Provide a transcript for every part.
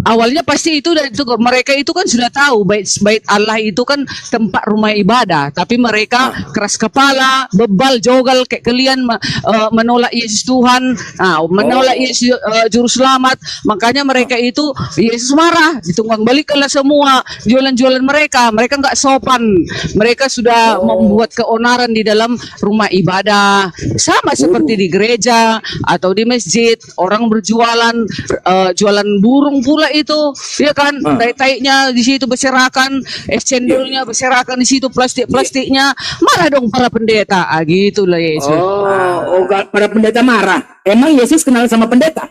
Awalnya pasti itu, dan itu mereka itu kan sudah tahu bait Allah itu kan tempat rumah ibadah, tapi mereka keras kepala, bebal, jogal kayak kalian menolak Yesus Tuhan, menolak Yesus juru selamat. Makanya mereka itu Yesus marah, ditumbang balikkanlah semua jualan-jualan mereka. Mereka nggak sopan, mereka sudah membuat keonaran di dalam rumah ibadah, sama seperti di gereja atau di masjid. Orang berjualan, jualan burung pula itu, ya kan, tai-tainya di situ berserakan, es cendolnya berserakan di situ, plastiknya. Marah dong para pendeta, gitulah Yesus. Para pendeta marah. Emang Yesus kenal sama pendeta?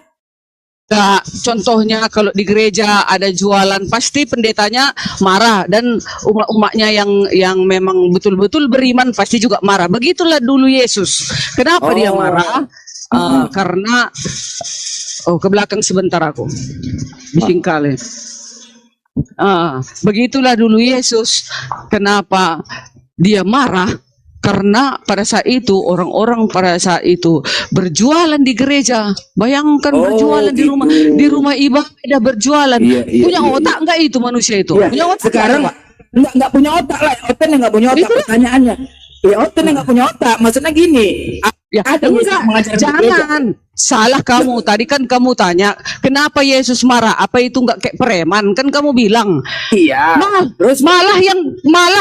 Nah, contohnya kalau di gereja ada jualan, pasti pendetanya marah, dan umat-umatnya yang memang betul-betul beriman pasti juga marah. Begitulah dulu Yesus. Kenapa dia marah? Karena ke belakang sebentar aku bising kali. Begitulah dulu Yesus. Kenapa dia marah? Karena pada saat itu orang-orang pada saat itu berjualan di gereja. Bayangkan berjualan di rumah ibadah, berjualan. Punya otak enggak itu manusia itu? Punya otak. Sekarang enggak punya otak lah. Otak enggak punya otak, pertanyaannya. Otak enggak punya otak. Maksudnya gini. Ada jangan salah kamu. Tadi kan kamu tanya kenapa Yesus marah, apa itu nggak kayak preman, kan kamu bilang terus malah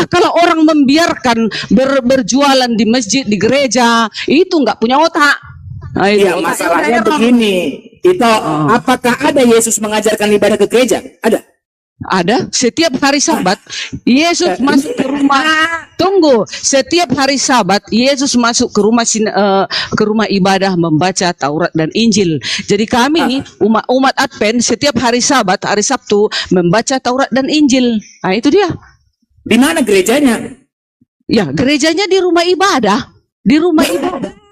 kalau orang membiarkan berjualan di masjid, di gereja, itu nggak punya otak. Masalahnya begini, itu apakah ada Yesus mengajarkan ibadah ke gereja? Ada. Setiap hari Sabat Yesus masuk ke rumah. Tunggu. Setiap hari Sabat Yesus masuk ke rumah ibadah membaca Taurat dan Injil. Jadi kami umat Advent setiap hari Sabat, hari Sabtu membaca Taurat dan Injil. Itu dia. Di mana gerejanya? Ya, gerejanya di rumah ibadah. Di rumah ibadah.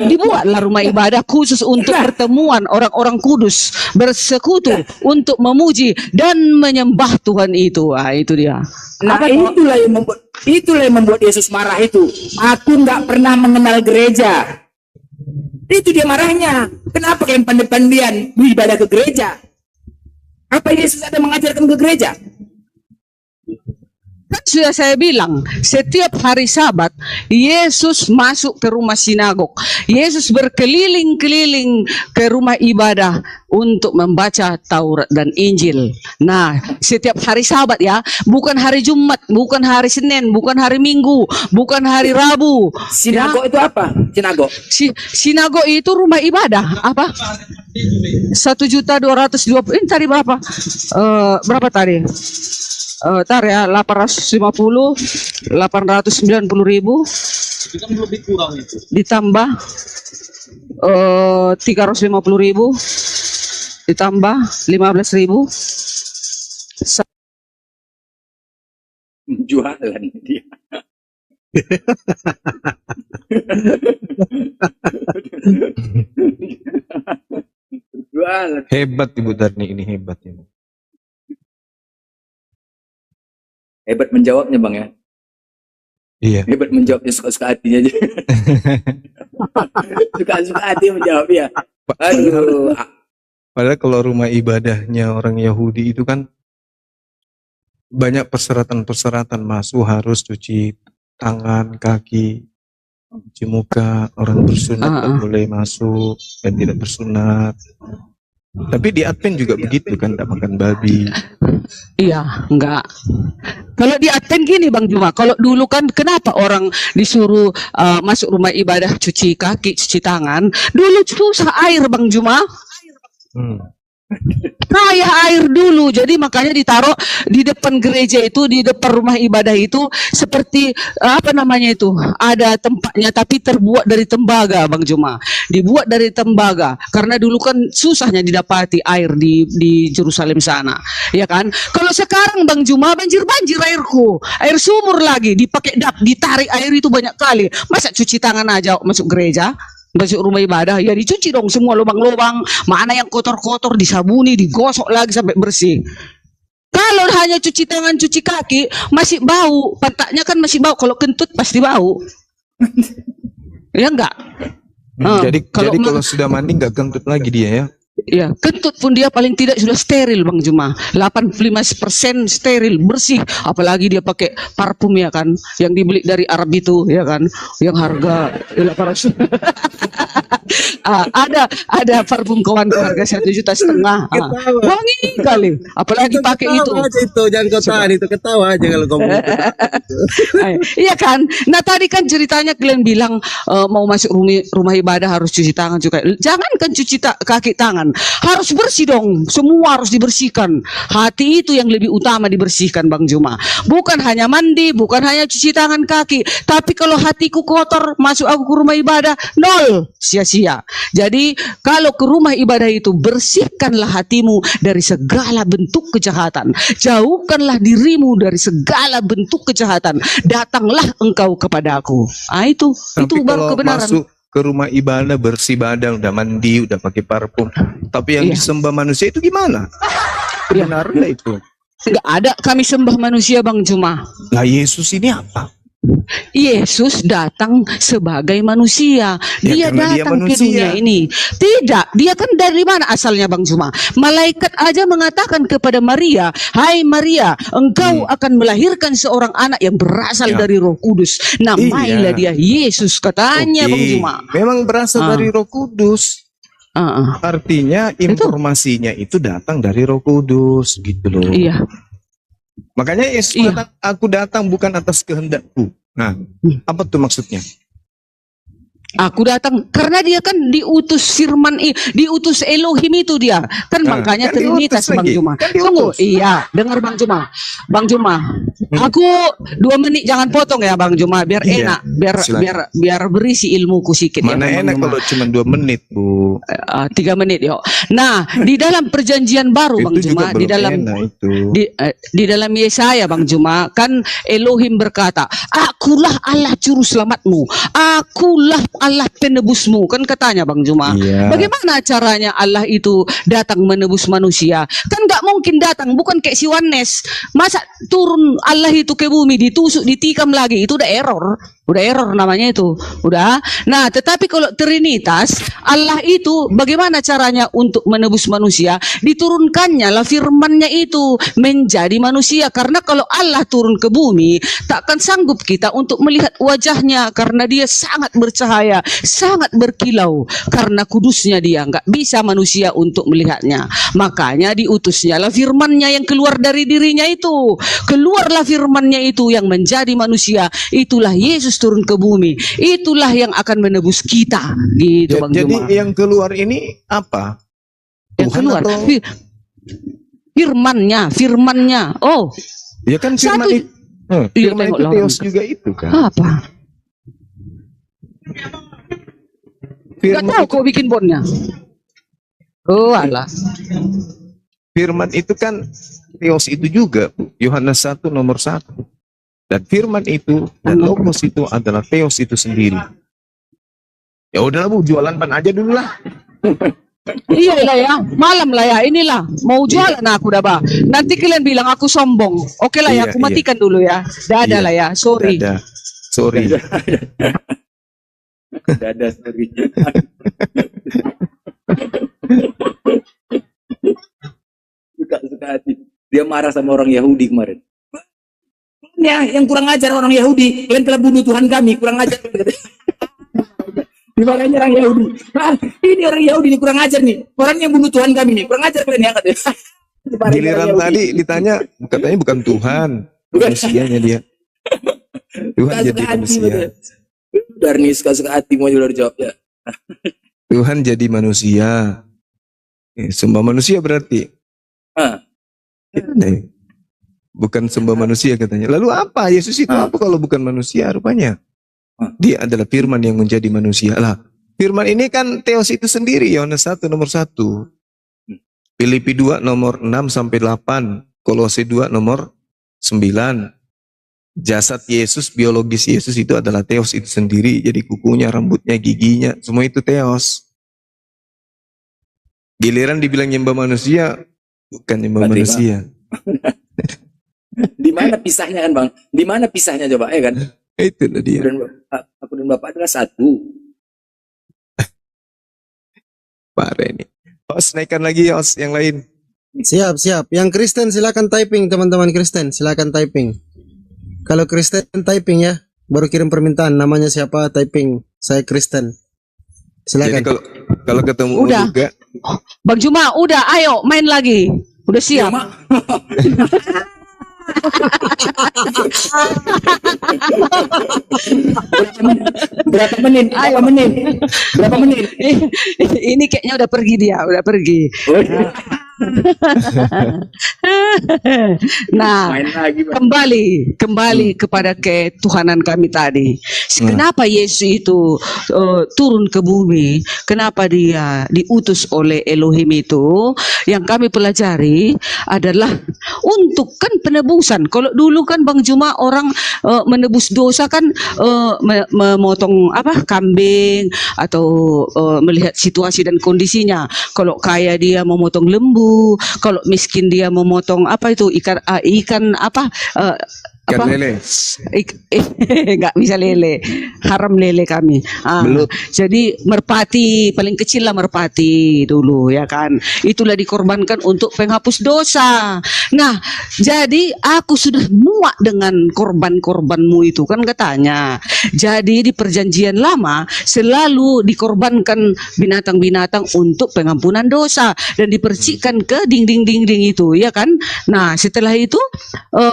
Dibuatlah rumah ibadah khusus untuk pertemuan orang-orang kudus, bersekutu untuk memuji dan menyembah Tuhan itu. Itu dia. Itulah yang membuat Yesus marah itu. Aku nggak pernah mengenal gereja. Itu dia marahnya. Kenapa kalian pandai-pandaian beribadah ke gereja? Apa Yesus ada mengajarkan ke gereja? Kan sudah saya bilang, setiap hari Sabat Yesus masuk ke rumah sinagog. Yesus berkeliling-keliling ke rumah ibadah untuk membaca Taurat dan Injil. Nah, setiap hari Sabat ya, bukan hari Jumat, bukan hari Senin, bukan hari Minggu, bukan hari Rabu. Sinagog itu apa? Sinagog itu rumah ibadah. Apa? 1.220.000. Ini tadi berapa? Berapa tadi? Tar ya, 890.000 itu kan lebih kurang itu. Ditambah 350.000 ditambah 15.000 jualan dia. Jualan. Hebat Ibu Darni, ini hebat ini. Hebat menjawabnya Bang ya. Iya. Hebat menjawabnya, suka-suka hatinya aja. Suka-suka hati menjawab ya. Padahal kalau rumah ibadahnya orang Yahudi itu kan banyak persyaratan-persyaratan masuk, harus cuci tangan, kaki, cuci muka, orang bersunat tidak boleh masuk dan tidak bersunat. Tapi di Advent juga begitu kan, tidak makan babi. Iya, enggak. Kalau di Advent gini Bang Juma, kalau dulu kan kenapa orang disuruh masuk rumah ibadah cuci kaki, cuci tangan? Dulu susah air Bang Juma. Kayak air dulu, jadi makanya ditaruh di depan gereja itu, di depan rumah ibadah itu, seperti apa namanya itu, ada tempatnya tapi terbuat dari tembaga Bang Juma, dibuat dari tembaga, karena dulu kan susahnya didapati air di Yerusalem sana, ya kan? Kalau sekarang Bang Juma banjir airku, air sumur lagi, dipakai ditarik air itu banyak kali, masa cuci tangan aja masuk gereja? Masuk rumah ibadah ya dicuci dong semua lubang-lubang, mana yang kotor-kotor disabuni, digosok lagi sampai bersih. Kalau hanya cuci tangan, cuci kaki masih bau, pantatnya kan masih bau, kalau kentut pasti bau. Ya enggak? Jadi kalau sudah mandi nggak kentut lagi dia ya? Ya, kentut pun dia paling tidak sudah steril Bang Juma. 85% steril, bersih. Apalagi dia pakai parfum ya kan, yang dibeli dari Arab itu ya kan, yang harga 800. Ada parfum kawan harga 1,5 juta. Ketawa. Wangi kali. Apalagi pakai itu. Ketawa aja itu, jangan kau tahan itu, ketawa aja kalau ngomong itu. Iya kan? Nah tadi kan ceritanya kalian bilang mau masuk rumah ibadah harus cuci tangan juga. Jangankan cuci kaki tangan, harus bersih dong. Semua harus dibersihkan. Hati itu yang lebih utama dibersihkan Bang Juma. Bukan hanya mandi, bukan hanya cuci tangan kaki. Tapi kalau hatiku kotor, masuk aku ke rumah ibadah, nol, sia-sia. Jadi kalau ke rumah ibadah itu bersihkanlah hatimu dari segala bentuk kejahatan. Jauhkanlah dirimu dari segala bentuk kejahatan. Datanglah engkau kepadaku. Itu Tapi baru kalau kebenaran. masuk ke rumah ibadah bersih badan, udah mandi, udah pakai parfum, tapi yang Iya. disembah manusia itu gimana? Iya. Benar nggak itu? Enggak ada kami sembah manusia Bang Juma. Lah Yesus ini apa? Yesus datang sebagai manusia. Ya, Dia karena dia datang ke manusia. dunia ini. Tidak, dia kan dari mana asalnya Bang Juma? Malaikat aja mengatakan kepada Maria, "Hai Maria, engkau akan melahirkan seorang anak yang berasal Ya. dari Roh Kudus. Namailah dia Yesus," katanya Oke. Bang Juma. Memang berasal dari Roh Kudus. Artinya informasinya itu datang dari Roh Kudus gitu loh. Iya. Makanya Yesus Iya. mengatakan, aku datang bukan atas kehendakku. Nah, apa tuh maksudnya? Aku datang karena dia kan diutus diutus Elohim itu dia. Kan Nah, makanya kan Trinitas diutus Bang lagi. Juma. Kan diutus. Tunggu, iya, dengar Bang Juma. Bang Juma, aku 2 menit jangan potong ya Bang Juma biar Iya, enak, biar silakan. biar berisi ilmuku sedikit Mana ya Bang enak Juma. kalau cuma 2 menit, Bu. 3 menit yuk. Nah, di dalam perjanjian baru Bang Itu juga Juma, di belum dalam enak itu. di dalam Yesaya Bang Juma kan Elohim berkata, "Akulah Allah juru selamatmu, akulah Allah penebusmu," kan katanya Bang Juma. Iya. Bagaimana caranya Allah itu datang menebus manusia? Kan nggak mungkin datang, bukan kayak si Wanes. Masa turun Allah itu ke bumi ditusuk ditikam lagi, itu udah error namanya itu, udah. Nah, tetapi kalau Trinitas, Allah itu bagaimana caranya untuk menebus manusia? Diturunkannya lah firman-Nya itu menjadi manusia. Karena kalau Allah turun ke bumi, takkan sanggup kita untuk melihat wajahnya karena dia sangat bercahaya, sangat berkilau. Karena kudusnya dia, nggak bisa manusia untuk melihatnya. Makanya diutusnya lah firman-Nya yang keluar dari dirinya itu. Keluarlah firman-Nya itu yang menjadi manusia. Itulah Yesus turun ke bumi. Itulah yang akan menebus kita. Gitu Bang Jadi Juma. yang keluar ini apa? Yang Tuhan keluar atau- firman-Nya. Oh, Ya kan firman Satu- itu. Iya, Firman tengok itu lah Theos orang. juga itu kan. apa? Gak Firman tahu kau bikin bonnya. Oh, alah. Firman itu kan Theos itu juga, Bu. Yohanes 1 nomor 1. Dan firman itu dan logos itu adalah Theos itu sendiri. Ya udahlah Bu, jualan pan aja dulu lah. Iya lah ya, malam lah ya, inilah mau jualan aku dah bah. Nanti kalian bilang aku sombong. Oke lah ya, Iya, aku matikan dulu ya. Dadah Iya. lah ya, sorry. Dadah. Sorry. Dada sorry. Suka hati. Dia marah sama orang Yahudi kemarin. Ya, yang kurang ajar orang Yahudi. Kalian telah bunuh Tuhan kami, kurang ajar. Dimarahin orang Yahudi. Ah, ini orang Yahudi ini kurang ajar nih. Orang yang bunuh Tuhan kami nih, kurang ajar kalian ya katanya. Dimarahin Giliran orang Yahudi. tadi ditanya, katanya bukan Tuhan, manusianya dia. Tuhan Suka jadi hati, manusia. betul. Udah nih suka hati mau udah jawab ya. Tuhan jadi manusia. Sembah manusia berarti. Ah. Ini. Bukan sembah manusia katanya. Lalu apa? Yesus itu apa kalau bukan manusia rupanya? Dia adalah firman yang menjadi manusia. Lah, firman ini kan Theos itu sendiri. Yohanes 1 nomor 1. Filipi 2 nomor 6 sampai 8. Kolose 2 nomor 9. Jasad Yesus, biologis Yesus itu adalah Theos itu sendiri. Jadi kukunya, rambutnya, giginya, semua itu Theos. Giliran dibilang nyembah manusia, bukan nyembah Berarti, manusia. Di mana pisahnya kan, Bang? Di mana pisahnya coba, ya kan? Itulah dia. Aku dan Bapak adalah satu. Parah ini. Os, naikkan lagi os yang lain. Siap, siap. Yang Kristen silakan typing, teman-teman Kristen, silakan typing. Kalau Kristen typing ya, baru kirim permintaan. Namanya siapa? Typing. Saya Kristen. Jadi Silakan. kalau ketemu Udah. juga, Bang Juma, udah, ayo main lagi. Udah siap. Mak. Berapa menit? Berapa menit? Berapa menit? Ini kayaknya udah pergi dia, udah pergi. Nah, Main lagi, Bang. kembali kepada ketuhanan kami tadi. Kenapa Yesus itu turun ke bumi? Kenapa dia diutus oleh Elohim itu? Yang kami pelajari adalah untuk kan penebusan. Kalau dulu kan Bang Juma orang menebus dosa kan memotong apa kambing atau melihat situasi dan kondisinya. Kalau kaya dia memotong lembu, kalau miskin dia memotong apa itu ikan apa ikan apa? lele. Nggak bisa lele, haram lele kami. Belut. Jadi merpati paling kecil lah merpati dulu ya kan. Itulah dikorbankan untuk penghapus dosa. Nah, jadi aku sudah muak dengan korban-korbanmu itu kan katanya. Jadi di perjanjian lama selalu dikorbankan binatang-binatang untuk pengampunan dosa dan dipercikkan ke dinding-dinding itu ya kan. Nah, setelah itu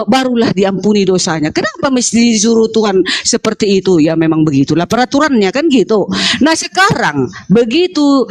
barulah diampuni dosanya. Kenapa mesti disuruh Tuhan seperti itu? Ya memang begitulah peraturannya kan gitu. Nah sekarang begitu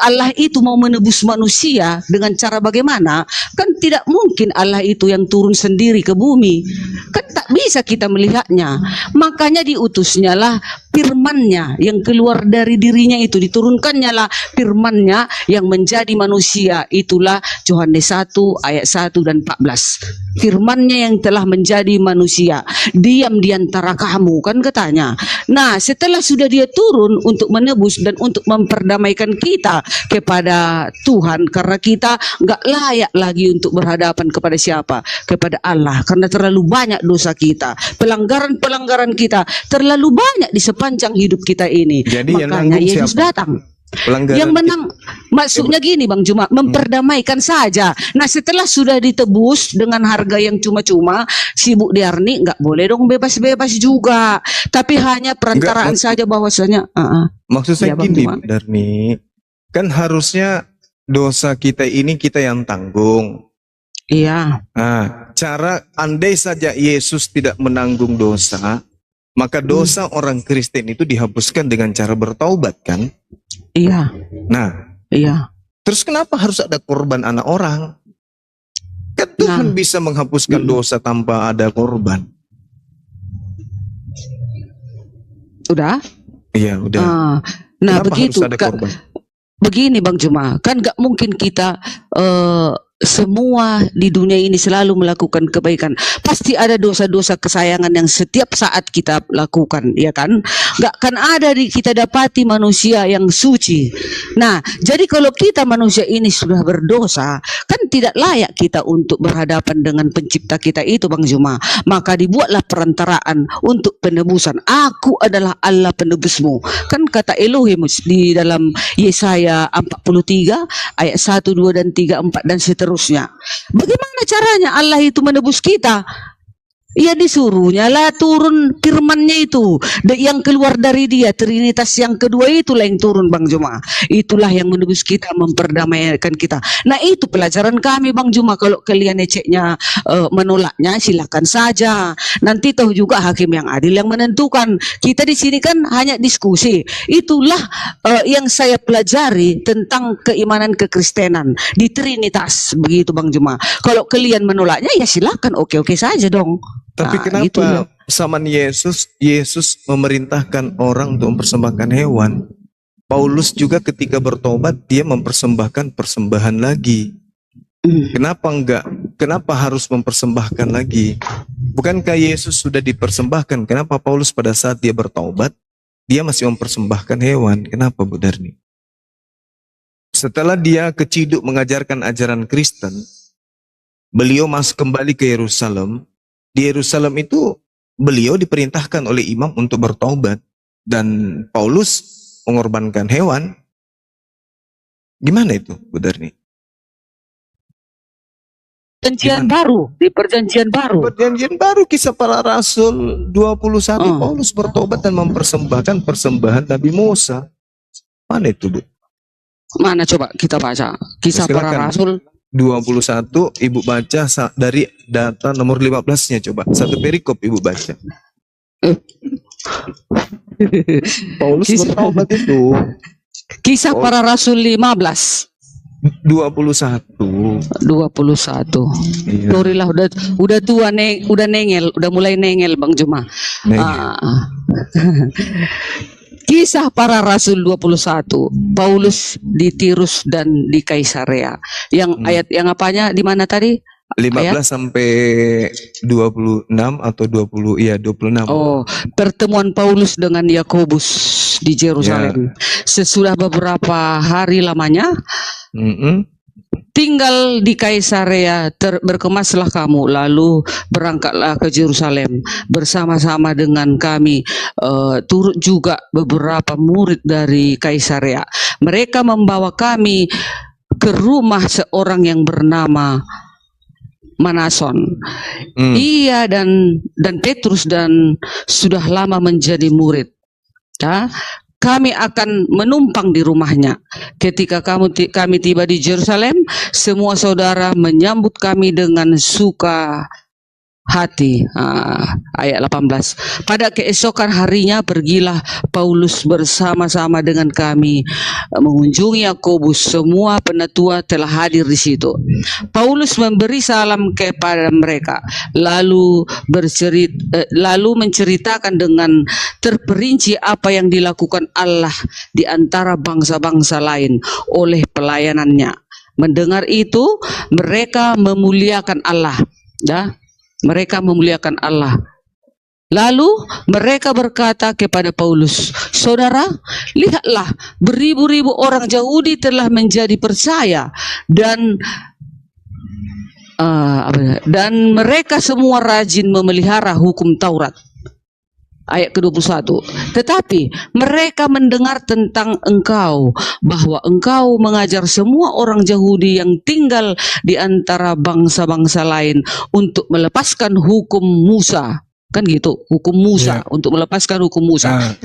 Allah itu mau menebus manusia dengan cara bagaimana? Kan tidak mungkin Allah itu yang turun sendiri ke bumi. Kan tak bisa kita melihatnya. Makanya diutusnya lah firman-Nya yang keluar dari dirinya itu, diturunkannya lah firman-Nya yang menjadi manusia. Itulah Yohanes 1 ayat 1 dan 14. Firman-Nya yang telah menjadi manusia, diam di antara kamu kan katanya. Nah setelah sudah dia turun untuk menebus dan untuk memperdamaikan kita kepada Tuhan, karena kita nggak layak lagi untuk berhadapan kepada siapa? Kepada Allah, karena terlalu banyak dosa kita, pelanggaran-pelanggaran kita terlalu banyak di sepanjang hidup kita ini. Jadi yang Makanya nanggung Yesus siapa? datang. Pelanggaran Yang menang maksudnya gini Bang Juma, memperdamaikan saja. Nah setelah sudah ditebus dengan harga yang cuma-cuma, si Bu Diarni nggak boleh dong bebas-bebas juga, tapi hanya perantaraan Enggak, saja bahwasanya maksud saya Ya, Bang gini, Juma. Darni, kan harusnya dosa kita ini kita yang tanggung. iya Nah, cara andai saja Yesus tidak menanggung dosa, maka dosa orang Kristen itu dihapuskan dengan cara bertaubat kan? iya Nah, iya terus kenapa harus ada korban anak orang? Kan Tuhan bisa menghapuskan dosa tanpa ada korban. udah. Iya, udah. Nah Kenapa begitu harus ada Kak. korban? Begini Bang Juma, kan gak mungkin kita semua di dunia ini selalu melakukan kebaikan. Pasti ada dosa-dosa kesayangan yang setiap saat kita lakukan, ya kan? Gak kan ada kita dapati manusia yang suci. Nah, jadi kalau kita manusia ini sudah berdosa, kan tidak layak kita untuk berhadapan dengan pencipta kita itu Bang Juma. Maka dibuatlah perantaraan untuk penebusan. Aku adalah Allah penebusmu. Kan kata Elohim di dalam Yesaya 43 ayat 1, 2 dan 3, 4 dan seterusnya. Bagaimana caranya Allah itu menebus kita? Ya disuruhnya lah turun firman-Nya itu, yang keluar dari dia, Trinitas yang kedua itulah yang turun Bang Juma. Itulah yang menebus kita, memperdamaikan kita. Nah itu pelajaran kami Bang Juma. Kalau kalian eceknya menolaknya silakan saja. Nanti tahu juga hakim yang adil yang menentukan. Kita di sini kan hanya diskusi. Itulah yang saya pelajari tentang keimanan kekristenan di Trinitas begitu Bang Juma. Kalau kalian menolaknya ya silakan, oke-oke saja dong. Tapi Nah, kenapa gitu ya. zaman Yesus memerintahkan orang untuk mempersembahkan hewan? Paulus juga ketika bertobat dia mempersembahkan persembahan lagi. Kenapa enggak? Kenapa harus mempersembahkan lagi? Bukankah Yesus sudah dipersembahkan? Kenapa Paulus pada saat dia bertobat dia masih mempersembahkan hewan? Kenapa Bu Darni? Setelah dia keciduk mengajarkan ajaran Kristen, beliau masuk kembali ke Yerusalem. Di Yerusalem itu beliau diperintahkan oleh imam untuk bertobat dan Paulus mengorbankan hewan. Gimana itu, Bu Darni? Perjanjian baru, di perjanjian baru. Perjanjian baru, Kisah Para Rasul 21, Paulus bertobat dan mempersembahkan persembahan Nabi Musa. Mana itu, Bu? Mana coba kita baca? Kisah Para Silakan. Rasul 21, Ibu baca dari data nomor 15-nya coba. Satu perikop Ibu baca. Paulus bertobat itu. Kisah Para Rasul 15. 21. 21. Iya. Sorry lah, udah tua, udah nengel, udah mulai nengel Bang Juma. Nengel. Kisah Para Rasul 21. Paulus di Tirus dan di Kaisarea. Yang ayat yang apanya di mana tadi? 15 sampai 26 atau 20, iya 26. Oh, pertemuan Paulus dengan Yakobus di Yerusalem. Sesudah beberapa hari lamanya, tinggal di Kaisarea, berkemaslah kamu, lalu berangkatlah ke Yerusalem bersama-sama dengan kami. Turut juga beberapa murid dari Kaisarea. Mereka membawa kami ke rumah seorang yang bernama Manason. Ia dan Petrus dan sudah lama menjadi murid. Ya, kami akan menumpang di rumahnya. Ketika kami tiba di Yerusalem, semua saudara menyambut kami dengan suka hati. Ayat 18. Pada keesokan harinya pergilah Paulus bersama-sama dengan kami mengunjungi Yakobus. Semua penatua telah hadir di situ. Paulus memberi salam kepada mereka, lalu menceritakan dengan terperinci apa yang dilakukan Allah di antara bangsa-bangsa lain oleh pelayanannya. Mendengar itu, mereka memuliakan Allah. Mereka memuliakan Allah. Lalu mereka berkata kepada Paulus, "Saudara, lihatlah, beribu-ribu orang Yahudi telah menjadi percaya dan mereka semua rajin memelihara hukum Taurat." Ayat ke-21. Tetapi mereka mendengar tentang engkau, bahwa engkau mengajar semua orang Yahudi yang tinggal di antara bangsa-bangsa lain untuk melepaskan hukum Musa. Kan gitu, hukum Musa, untuk melepaskan hukum Musa.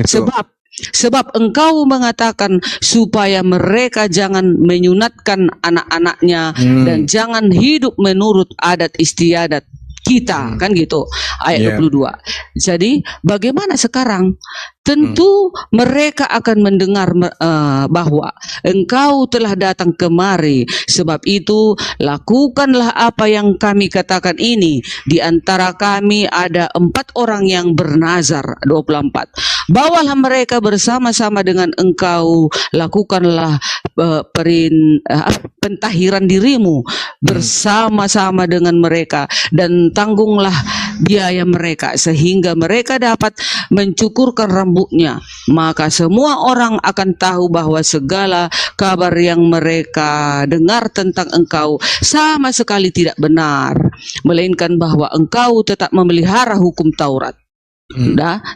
Sebab engkau mengatakan supaya mereka jangan menyunatkan anak-anaknya dan jangan hidup menurut adat istiadat kita, kan gitu. Ayat 22. Jadi bagaimana sekarang? Tentu mereka akan mendengar bahwa engkau telah datang kemari. Sebab itu lakukanlah apa yang kami katakan ini. Di antara kami ada 4 orang yang bernazar. 24. Bawalah mereka bersama-sama dengan engkau. Lakukanlah pentahiran dirimu bersama-sama dengan mereka, dan tanggunglah biaya mereka sehingga mereka dapat mencukurkan rambutnya. Maka semua orang akan tahu bahwa segala kabar yang mereka dengar tentang engkau sama sekali tidak benar, melainkan bahwa engkau tetap memelihara hukum Taurat.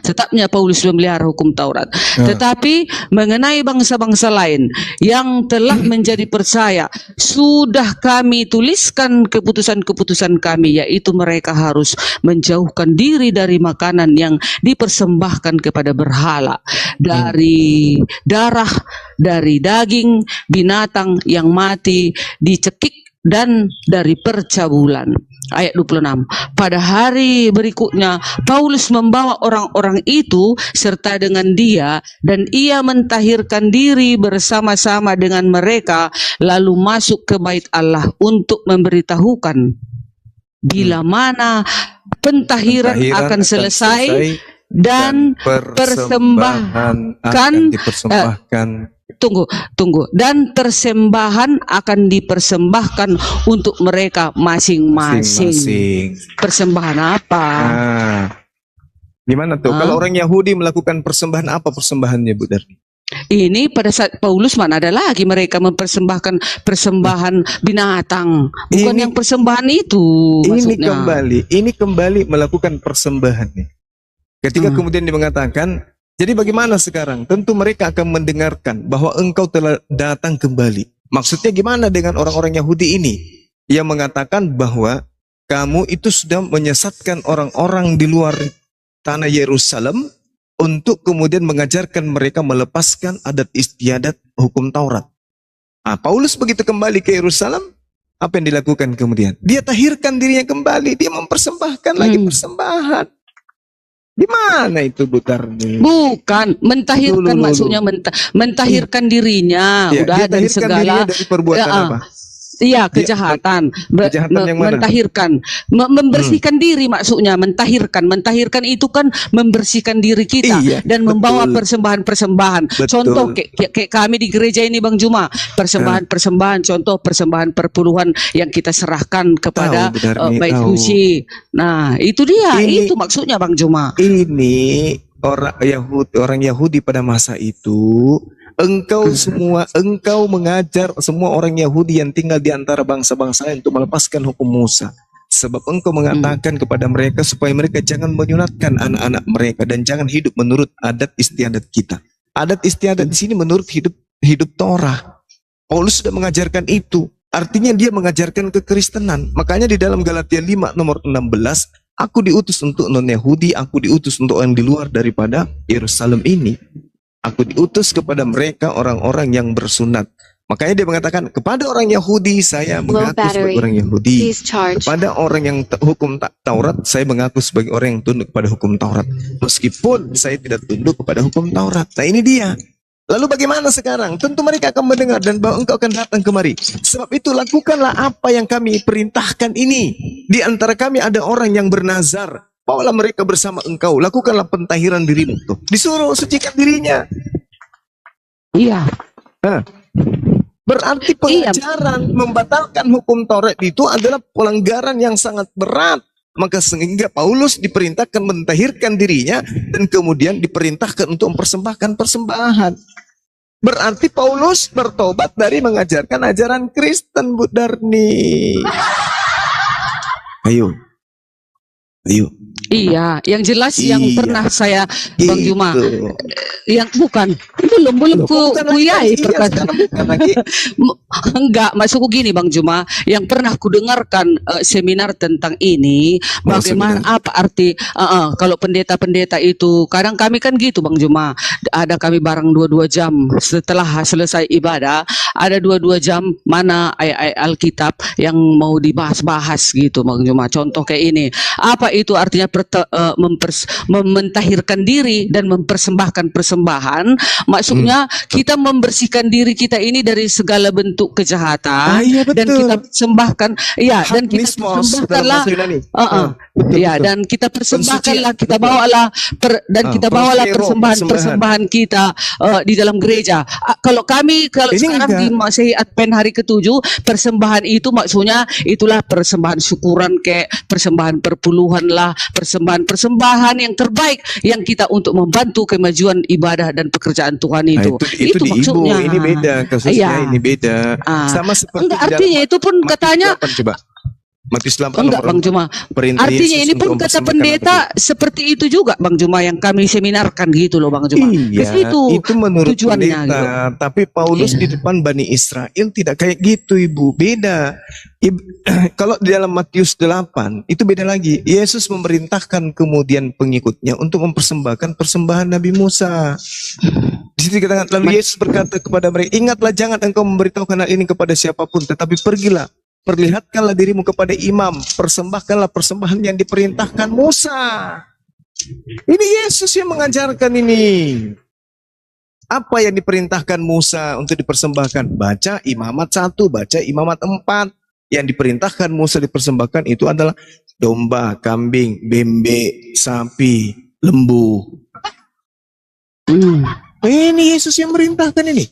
Tetapnya Paulus memelihara hukum Taurat. Tetapi mengenai bangsa-bangsa lain yang telah menjadi percaya, sudah kami tuliskan keputusan-keputusan kami, yaitu mereka harus menjauhkan diri dari makanan yang dipersembahkan kepada berhala, dari darah, dari daging binatang yang mati dicekik, dan dari percabulan. Ayat 26. Pada hari berikutnya Paulus membawa orang-orang itu serta dengan dia, dan ia mentahirkan diri bersama-sama dengan mereka, lalu masuk ke bait Allah untuk memberitahukan bila mana pentahiran akan selesai dan persembahan akan dipersembahkan. Tunggu. Dan persembahan akan dipersembahkan untuk mereka masing-masing. Persembahan apa? Gimana tuh? Kalau orang Yahudi melakukan persembahan, apa persembahannya, Bu Darni? Ini pada saat Paulus mana ada lagi mereka mempersembahkan persembahan binatang, bukan yang persembahan itu. Ini kembali melakukan persembahan nih. Ketika kemudian dia mengatakan, jadi bagaimana sekarang? Tentu mereka akan mendengarkan bahwa engkau telah datang kembali. Maksudnya gimana dengan orang-orang Yahudi ini yang mengatakan bahwa kamu itu sudah menyesatkan orang-orang di luar tanah Yerusalem untuk kemudian mengajarkan mereka melepaskan adat istiadat hukum Taurat. Paulus begitu kembali ke Yerusalem, apa yang dilakukan kemudian? Dia tahirkan dirinya kembali, dia mempersembahkan lagi persembahan. Di mana itu Bu Tarni? Bukan, mentahirkan maksudnya mentahirkan dirinya, Ya, udah dia dari tahirkan segala dirinya dari perbuatan apa? Iya, kejahatan. Kejahatan yang mana? Mentahirkan, membersihkan diri maksudnya, mentahirkan. Mentahirkan itu kan membersihkan diri kita Iya, dan membawa betul. persembahan-persembahan. Betul. Contoh kayak kami di gereja ini Bang Juma, persembahan-persembahan, contoh persembahan perpuluhan yang kita serahkan kepada Tahu, benar nih, bait tahu. suci. Nah, itu dia, Ini- itu maksudnya Bang Juma. Ini orang Yahudi pada masa itu, engkau mengajar semua orang Yahudi yang tinggal di antara bangsa-bangsa untuk melepaskan hukum Musa. Sebab engkau mengatakan kepada mereka supaya mereka jangan menyunatkan anak-anak mereka dan jangan hidup menurut adat istiadat kita. Adat istiadat di sini menurut hidup Torah. Paulus sudah mengajarkan itu. Artinya dia mengajarkan kekristenan. Makanya di dalam Galatia 5 nomor 16, aku diutus untuk non-Yahudi, aku diutus untuk orang di luar daripada Yerusalem ini. Aku diutus kepada mereka orang-orang yang bersunat. Makanya dia mengatakan kepada orang Yahudi saya mengaku sebagai orang Yahudi. Kepada orang yang hukum Taurat saya mengaku sebagai orang yang tunduk kepada hukum Taurat. Meskipun saya tidak tunduk kepada hukum Taurat. Nah ini dia. Lalu bagaimana sekarang? Tentu mereka akan mendengar dan bahwa engkau akan datang kemari. Sebab itu lakukanlah apa yang kami perintahkan ini. Di antara kami ada orang yang bernazar. Bawalah mereka bersama engkau. Lakukanlah pentahiran dirimu. Tuh. Disuruh sucikan dirinya. Iya. Berarti pengajaran membatalkan hukum Taurat itu adalah pelanggaran yang sangat berat. Maka sehingga Paulus diperintahkan mentahirkan dirinya dan kemudian diperintahkan untuk mempersembahkan persembahan. Berarti Paulus bertobat dari mengajarkan ajaran Kristen, Bu Darni. Ayo. Iya, yang jelas yang Iya. pernah saya Bang Gitu. Juma, yang belum kuyai perkataan. Bukan lagi. Enggak, maksudku gini Bang Juma, yang pernah kudengarkan seminar tentang ini, bagaimana apa arti kalau pendeta-pendeta itu, kadang kami kan gitu Bang Juma, ada kami bareng 2 jam setelah selesai ibadah, ada 2 jam mana ayat-ayat Alkitab yang mau dibahas-bahas gitu Bang Juma. Contoh kayak ini, apa itu artinya mentahirkan diri dan mempersembahkan persembahan? Maksudnya kita membersihkan diri kita ini dari segala bentuk kejahatan Iya, dan betul. kita persembahkan, ya dan kita Haknismos dalam persembahkanlah, bahasa Yunani. ya betul. dan kita persembahkanlah, Pensucian, kita betul. bawalah kita bawalah Prospero, persembahan kita di dalam gereja. Kalau kami Ini sekarang enggak. di Masehi Advent hari ke-7, persembahan itu maksudnya itulah persembahan syukuran, kayak persembahan perpuluhan lah, persembahan yang terbaik yang kita untuk membantu kemajuan ibadah dan pekerjaan Tuhan Nah, itu. itu di Ibu, maksudnya. ini beda kasusnya, Iya. ini beda. Ah. Sama seperti Enggak, di dalam artinya itu pun Matius katanya 8, coba. Matius 8 enggak nomor Bang Juma. 4, perintah Artinya Yesus ini pun untuk kata mempersembahkan pendeta apa seperti itu juga Bang Juma yang kami seminarkan gitu loh Bang Juma. Iya, Ke situ itu menurut tujuannya pendeta. gitu. Tapi Paulus Iya. di depan Bani Israel tidak kayak gitu, Ibu. Beda. Kalau di dalam Matius 8, itu beda lagi. Yesus memerintahkan kemudian pengikutnya untuk mempersembahkan persembahan Nabi Musa. Di situ dikatakan, lalu Yesus berkata kepada mereka, ingatlah jangan engkau memberitahukan hal ini kepada siapapun, tetapi pergilah, perlihatkanlah dirimu kepada imam, persembahkanlah persembahan yang diperintahkan Musa. Ini Yesus yang mengajarkan ini. Apa yang diperintahkan Musa untuk dipersembahkan? Baca imamat 1, baca imamat 4. Yang diperintahkan Musa dipersembahkan itu adalah domba, kambing, bembe, sapi, lembu. Ini Yesus yang merintahkan ini.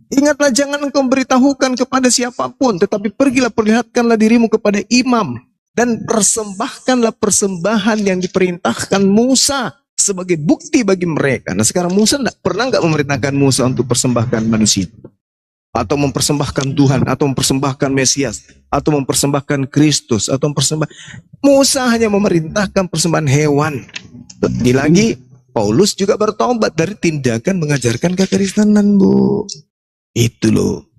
Ingatlah jangan engkau beritahukan kepada siapapun, tetapi pergilah perlihatkanlah dirimu kepada imam dan persembahkanlah persembahan yang diperintahkan Musa sebagai bukti bagi mereka. Nah sekarang Musa pernah nggak memerintahkan Musa untuk persembahkan manusia? Atau mempersembahkan Tuhan, atau mempersembahkan Mesias, atau mempersembahkan Kristus, atau Musa hanya memerintahkan persembahan hewan. Lagi Paulus juga bertobat dari tindakan mengajarkan kekristenan, Bu. Itu loh.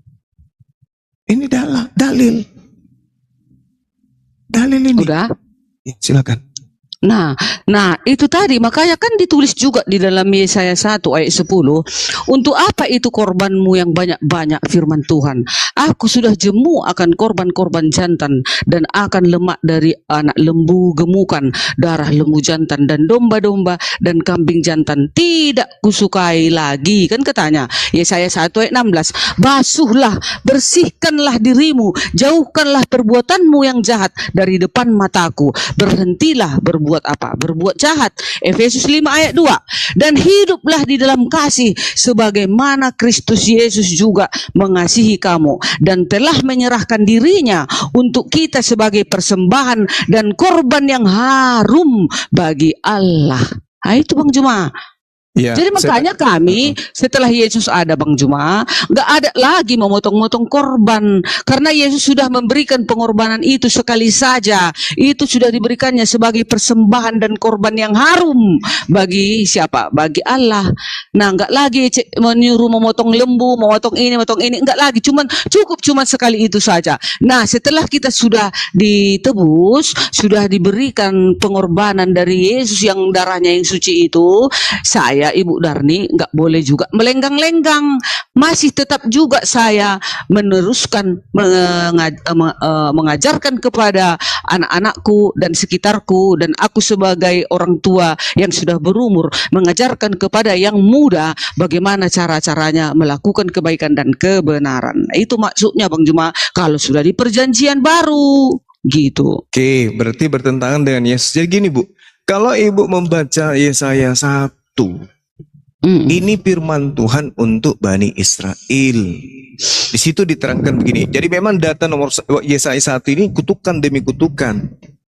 Ini dalil. Dalil ini. Udah. Ya, silakan. Nah, itu tadi makanya kan ditulis juga di dalam Yesaya 1 ayat 10. Untuk apa itu korbanmu yang banyak-banyak, firman Tuhan? Aku sudah jemu akan korban-korban jantan dan akan lemak dari anak lembu gemukan, darah lembu jantan dan domba-domba dan kambing jantan tidak kusukai lagi. Kan katanya Yesaya 1 ayat 16. Basuhlah, bersihkanlah dirimu, jauhkanlah perbuatanmu yang jahat dari depan mataku. Berhentilah berbuat apa? Berbuat jahat. Efesus 5 ayat 2. Dan hiduplah di dalam kasih sebagaimana Kristus Yesus juga mengasihi kamu dan telah menyerahkan dirinya untuk kita sebagai persembahan dan korban yang harum bagi Allah. Nah, itu Bang Juma. Ya, Jadi makanya kami setelah Yesus ada Bang Juma, nggak ada lagi memotong-motong korban karena Yesus sudah memberikan pengorbanan itu sekali saja. Itu sudah diberikannya sebagai persembahan dan korban yang harum bagi siapa? Bagi Allah. Nah, nggak lagi menyuruh memotong lembu, memotong ini, nggak lagi. Cukup sekali itu saja. Nah, setelah kita sudah ditebus, sudah diberikan pengorbanan dari Yesus yang darahnya yang suci itu, saya Ibu Darni nggak boleh juga melenggang-lenggang, masih tetap juga saya meneruskan mengajarkan kepada anak-anakku dan sekitarku, dan aku sebagai orang tua yang sudah berumur mengajarkan kepada yang muda bagaimana cara-caranya melakukan kebaikan dan kebenaran. Itu maksudnya Bang Juma kalau sudah di perjanjian baru gitu. Oke, berarti bertentangan dengan Yesus. Jadi gini Bu, kalau Ibu membaca Yesaya 1, ini firman Tuhan untuk Bani Israel. Di situ diterangkan begini. Jadi memang data nomor Yesaya 1 ini kutukan demi kutukan.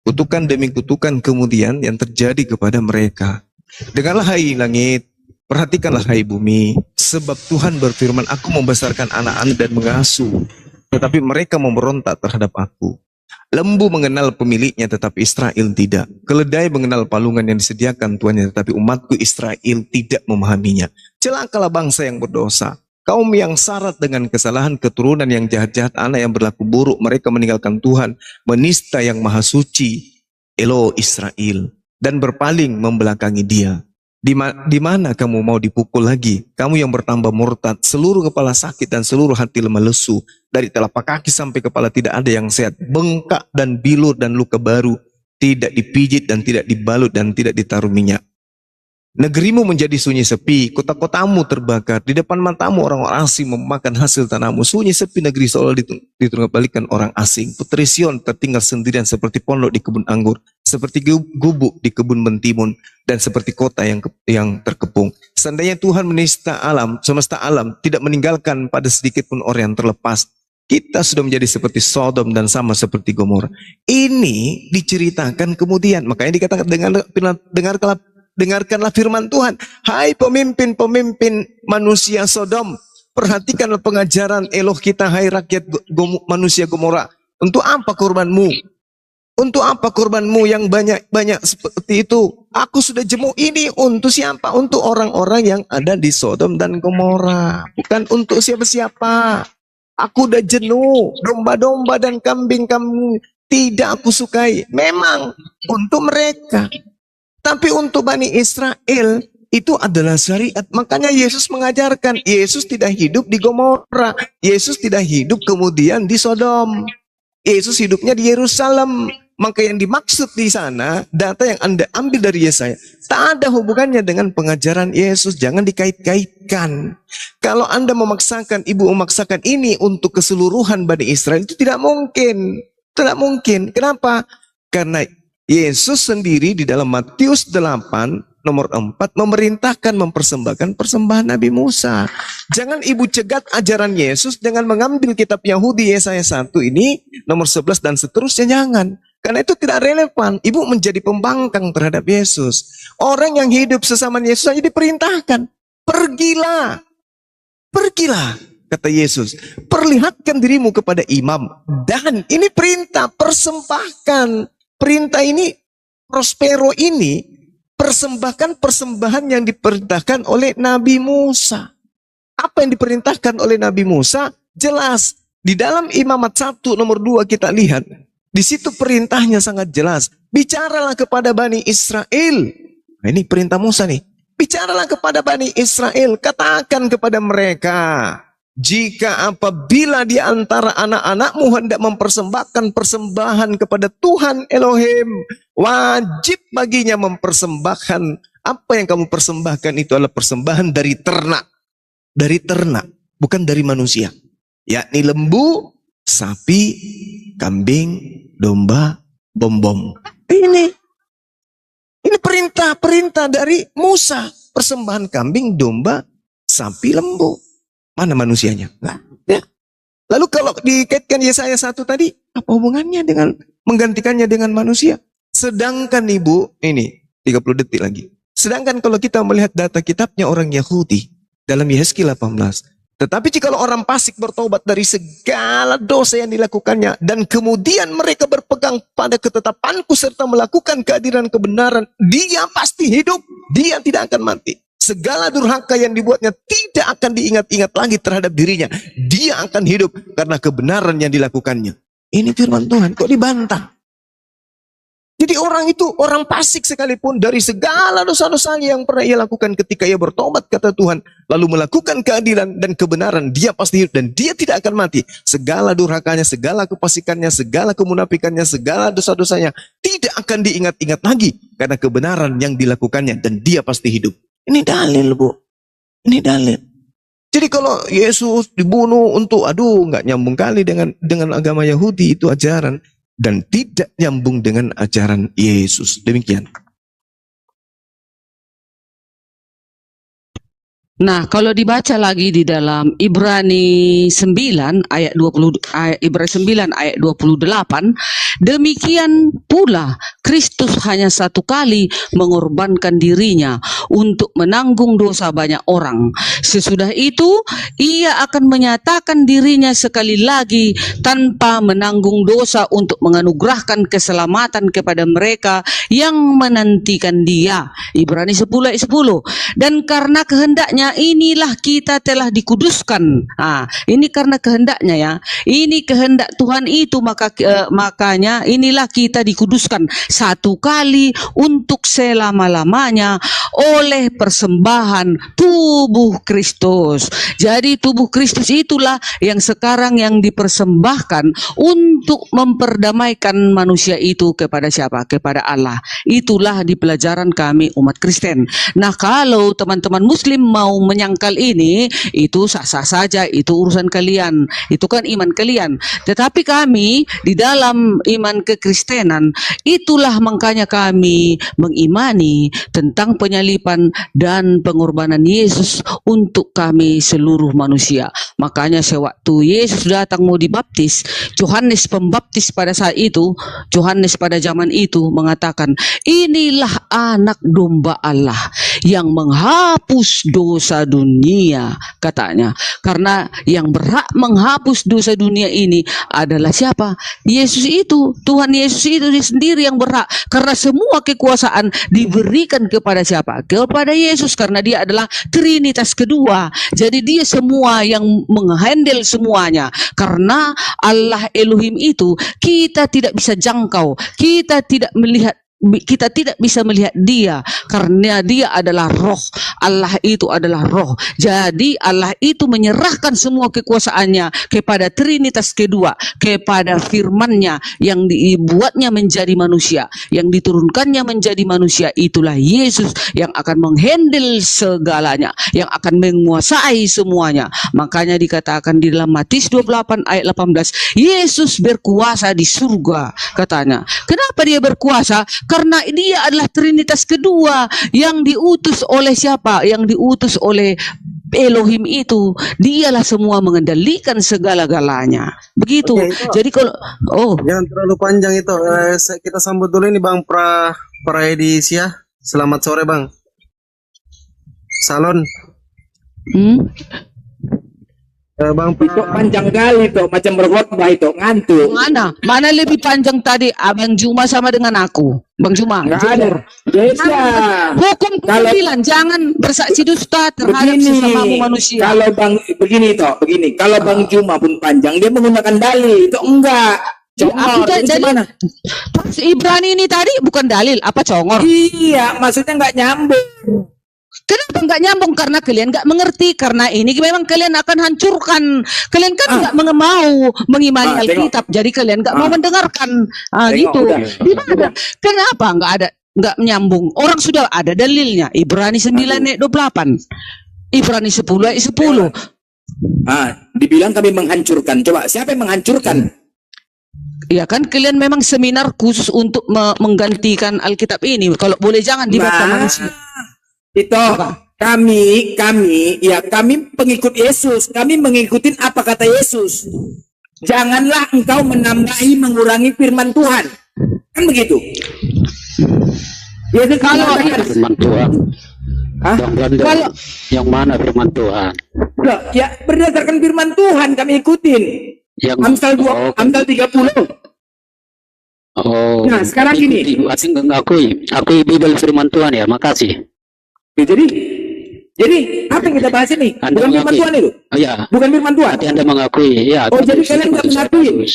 Kutukan demi kutukan kemudian yang terjadi kepada mereka. Dengarlah hai langit, perhatikanlah hai bumi, sebab Tuhan berfirman, aku membesarkan anak-anak dan mengasuh, tetapi mereka memberontak terhadap aku. Lembu mengenal pemiliknya tetapi Israel tidak. Keledai mengenal palungan yang disediakan tuannya tetapi umatku Israel tidak memahaminya. Celakalah bangsa yang berdosa, kaum yang syarat dengan kesalahan, keturunan yang jahat-jahat, anak yang berlaku buruk. Mereka meninggalkan Tuhan, menista yang maha suci, Elo Israel, dan berpaling membelakangi dia. Di mana kamu mau dipukul lagi? Kamu yang bertambah murtad, seluruh kepala sakit dan seluruh hati lemah lesu. Dari telapak kaki sampai kepala tidak ada yang sehat. Bengkak dan bilur dan luka baru. Tidak dipijit dan tidak dibalut dan tidak ditaruh minyak. Negerimu menjadi sunyi sepi, kota-kotamu terbakar. Di depan matamu orang-orang asing memakan hasil tanahmu. Sunyi sepi negeri seolah ditunggangbalikan orang asing. Putri Sion tertinggal sendirian seperti pondok di kebun anggur, seperti gubuk di kebun mentimun, dan seperti kota yang terkepung. Seandainya Tuhan menista alam, semesta alam, tidak meninggalkan pada sedikit pun orang yang terlepas, kita sudah menjadi seperti Sodom dan sama seperti Gomora. Ini diceritakan kemudian, makanya dikatakan dengarkanlah firman Tuhan. Hai pemimpin-pemimpin manusia Sodom, perhatikanlah pengajaran Eloh kita, hai rakyat manusia Gomora. Untuk apa korbanmu? Untuk apa korbanmu yang banyak-banyak seperti itu? Aku sudah jemu ini untuk siapa? Untuk orang-orang yang ada di Sodom dan Gomora. Bukan untuk siapa-siapa. Aku udah jenuh. Domba-domba dan kambing-kambing tidak aku sukai. Memang untuk mereka. Tapi untuk Bani Israel itu adalah syariat. Makanya Yesus mengajarkan. Yesus tidak hidup di Gomora. Yesus tidak hidup kemudian di Sodom. Yesus hidupnya di Yerusalem. Maka yang dimaksud di sana, data yang Anda ambil dari Yesaya, tak ada hubungannya dengan pengajaran Yesus. Jangan dikait-kaitkan. Kalau Anda memaksakan, ibu memaksakan ini untuk keseluruhan Bani Israel, itu tidak mungkin. Tidak mungkin. Kenapa? Karena Yesus sendiri di dalam Matius 8 nomor 4 memerintahkan mempersembahkan persembahan Nabi Musa. Jangan ibu cegat ajaran Yesus dengan mengambil kitab Yahudi Yesaya 1 ini nomor 11 dan seterusnya, jangan. Karena itu tidak relevan. Ibu menjadi pembangkang terhadap Yesus. Orang yang hidup sesama Yesus hanya diperintahkan, pergilah. Pergilah, kata Yesus. Perlihatkan dirimu kepada imam. Dan ini perintah, persembahkan. Perintah ini, prospero ini, persembahkan persembahan yang diperintahkan oleh Nabi Musa. Apa yang diperintahkan oleh Nabi Musa? Jelas. Di dalam Imamat 1 nomor 2 kita lihat, di situ perintahnya sangat jelas. Bicaralah kepada Bani Israel. Nah, ini perintah Musa nih. Bicaralah kepada Bani Israel, katakan kepada mereka, jika apabila di antara anak-anakmu hendak mempersembahkan persembahan kepada Tuhan Elohim, wajib baginya mempersembahkan, apa yang kamu persembahkan itu adalah persembahan dari ternak. Dari ternak, bukan dari manusia. Yakni lembu, sapi, kambing, domba, bom-bom. Ini perintah dari Musa. Persembahan kambing, domba, sapi, lembu. Mana manusianya? Nah, ya. Lalu kalau dikaitkan Yesaya 1 tadi, apa hubungannya dengan menggantikannya dengan manusia? Sedangkan Ibu, ini 30 detik lagi. Sedangkan kalau kita melihat data kitabnya orang Yahudi dalam Yehezkiel 18, tetapi jikalau orang fasik bertobat dari segala dosa yang dilakukannya dan kemudian mereka berpegang pada ketetapanku serta melakukan keadilan kebenaran, dia pasti hidup, dia tidak akan mati. Segala durhaka yang dibuatnya tidak akan diingat-ingat lagi terhadap dirinya. Dia akan hidup karena kebenaran yang dilakukannya. Ini firman Tuhan, kok dibantah? Jadi orang itu, orang fasik sekalipun dari segala dosa-dosanya yang pernah ia lakukan ketika ia bertobat kata Tuhan, lalu melakukan keadilan dan kebenaran, dia pasti hidup dan dia tidak akan mati. Segala durhakanya, segala kefasikannya, segala kemunafikannya, segala dosa-dosanya tidak akan diingat-ingat lagi karena kebenaran yang dilakukannya dan dia pasti hidup. Ini dalil, Bu. Ini dalil. Jadi kalau Yesus dibunuh untuk, nggak nyambung kali dengan agama Yahudi, itu ajaran. Dan tidak nyambung dengan ajaran Yesus. Demikian. Nah, kalau dibaca lagi di dalam Ibrani 9 ayat 28, demikian pula Kristus hanya satu kali mengorbankan dirinya untuk menanggung dosa banyak orang. Sesudah itu, ia akan menyatakan dirinya sekali lagi tanpa menanggung dosa untuk menganugerahkan keselamatan kepada mereka yang menantikan dia. Ibrani 10 ayat 10. Dan karena kehendaknya inilah kita telah dikuduskan. Ini karena kehendaknya ya. Ini kehendak Tuhan itu, makanya inilah kita dikuduskan satu kali untuk selama-lamanya oleh persembahan tubuh Kristus. Jadi tubuh Kristus itulah yang sekarang yang dipersembahkan untuk memperdamaikan manusia itu kepada siapa? Kepada Allah. Itulah di pelajaran kami umat Kristen. Nah, kalau teman-teman Muslim mau menyangkal ini, itu sah-sah saja, itu urusan kalian, itu kan iman kalian. Tetapi kami di dalam iman kekristenan, itulah makanya kami mengimani tentang penyalipan dan pengorbanan Yesus untuk kami seluruh manusia. Makanya sewaktu Yesus datang mau dibaptis, Yohanes Pembaptis pada saat itu, Yohanes pada zaman itu mengatakan, inilah anak domba Allah yang menghapus dosa dunia, katanya. Karena yang berhak menghapus dosa dunia ini adalah siapa? Yesus itu, Tuhan Yesus itu sendiri yang berhak. Karena semua kekuasaan diberikan kepada siapa? Kepada Yesus, karena dia adalah Trinitas kedua. Jadi dia semua yang menghandle semuanya. Karena Allah Elohim itu kita tidak bisa jangkau, kita tidak bisa melihat dia karena dia adalah roh. Allah itu adalah roh. Jadi Allah itu menyerahkan semua kekuasaannya kepada Trinitas kedua, kepada firman-Nya yang dibuatnya menjadi manusia, yang diturunkannya menjadi manusia. Itulah Yesus yang akan menghandle segalanya, yang akan menguasai semuanya. Makanya dikatakan di dalam Matius 28 ayat 18, Yesus berkuasa di surga, katanya. Kenapa dia berkuasa? Karena dia adalah Trinitas kedua yang diutus oleh siapa? Yang diutus oleh Elohim itu. Dialah semua mengendalikan segala-galanya. Begitu. Oke, itu. Jadi kalau Jangan terlalu panjang itu. Kita sambut dulu ini Bang Praedi Syah. Selamat sore Bang. Salon. Bang Itu panjang kali tuh, macam berkhotbah itu, ngantuk. Mana lebih panjang tadi Abang Juma sama dengan aku, Bang Juma? Nggak ada. Beda. Hukum Kalau- bilang jangan bersaksi dusta terhadap sesamamu manusia. Kalau Bang begini, kalau Bang Juma pun panjang, dia menggunakan dalil, itu enggak. Congor, Jadi- itu gimana? Pas Ibrani ini tadi bukan dalil, apa congor? Iya, maksudnya nggak nyambung. Kenapa nggak nyambung? Karena kalian nggak mengerti. Karena ini memang kalian akan hancurkan. Kalian kan nggak mau mengimani tengok. Alkitab. Jadi kalian nggak mau mendengarkan. Tengok, Gitu. udah. Di mana? Kenapa nggak menyambung? Orang sudah ada dalilnya. Ibrani 9 ayat 28. Ibrani 10 ayat 10. Dibilang kami menghancurkan. Coba, siapa yang menghancurkan? Ya kan kalian memang seminar khusus untuk menggantikan Alkitab ini. Kalau boleh jangan dibaca manusia. Itu kami pengikut Yesus. Kami mengikuti apa kata Yesus. Janganlah engkau menambahi mengurangi firman Tuhan. Kan begitu. Yesus Kalau mengatakan, Firman Tuhan. Hah? Yang Belanda. Kalau- Yang mana firman Tuhan? "Loh, ya berdasarkan firman Tuhan kami ikutin. Yang Amsal 2, Oh, Amsal 30. oh. Nah, sekarang gini. Asing akui Bible firman Tuhan ya. Makasih. Ya, jadi apa yang kita bahas ini? Anda Bukan firman mengakui. Tuhan itu. Oh ya. Bukan firman Tuhan. Berarti Anda mengakui. Ya. Oh, jadi bagus. kalian Itu nggak maksud saya, mengakui? bagus.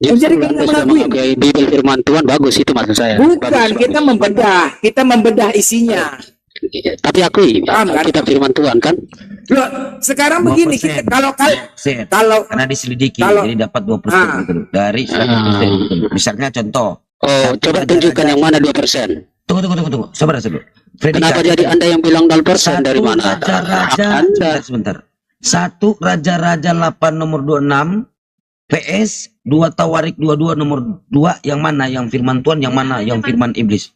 Oh, jadi Justru kalian Anda nggak sudah mengakui? mengakui Bible firman Tuhan. Bagus itu maksud saya. Bukan, Bagus, kita bagus. membedah isinya. Iya, tapi akui. Paham, kan? Kita firman Tuhan kan. Loh, sekarang begini, kita, kalau karena diselidiki kalau- jadi dapat 2% Ah. gitu loh. Dari 100% gitu loh. Misalnya contoh. Oh, coba tunjukkan yang mana 2%. Tunggu. Sabar dulu. Freddy Kenapa Syah. jadi Anda yang bilang 0% dari mana? Raja-raja Anda. Satu Raja-Raja 8 nomor 26 PS 2 Tawarik 22 nomor 2 yang mana yang firman Tuhan, yang mana yang firman iblis.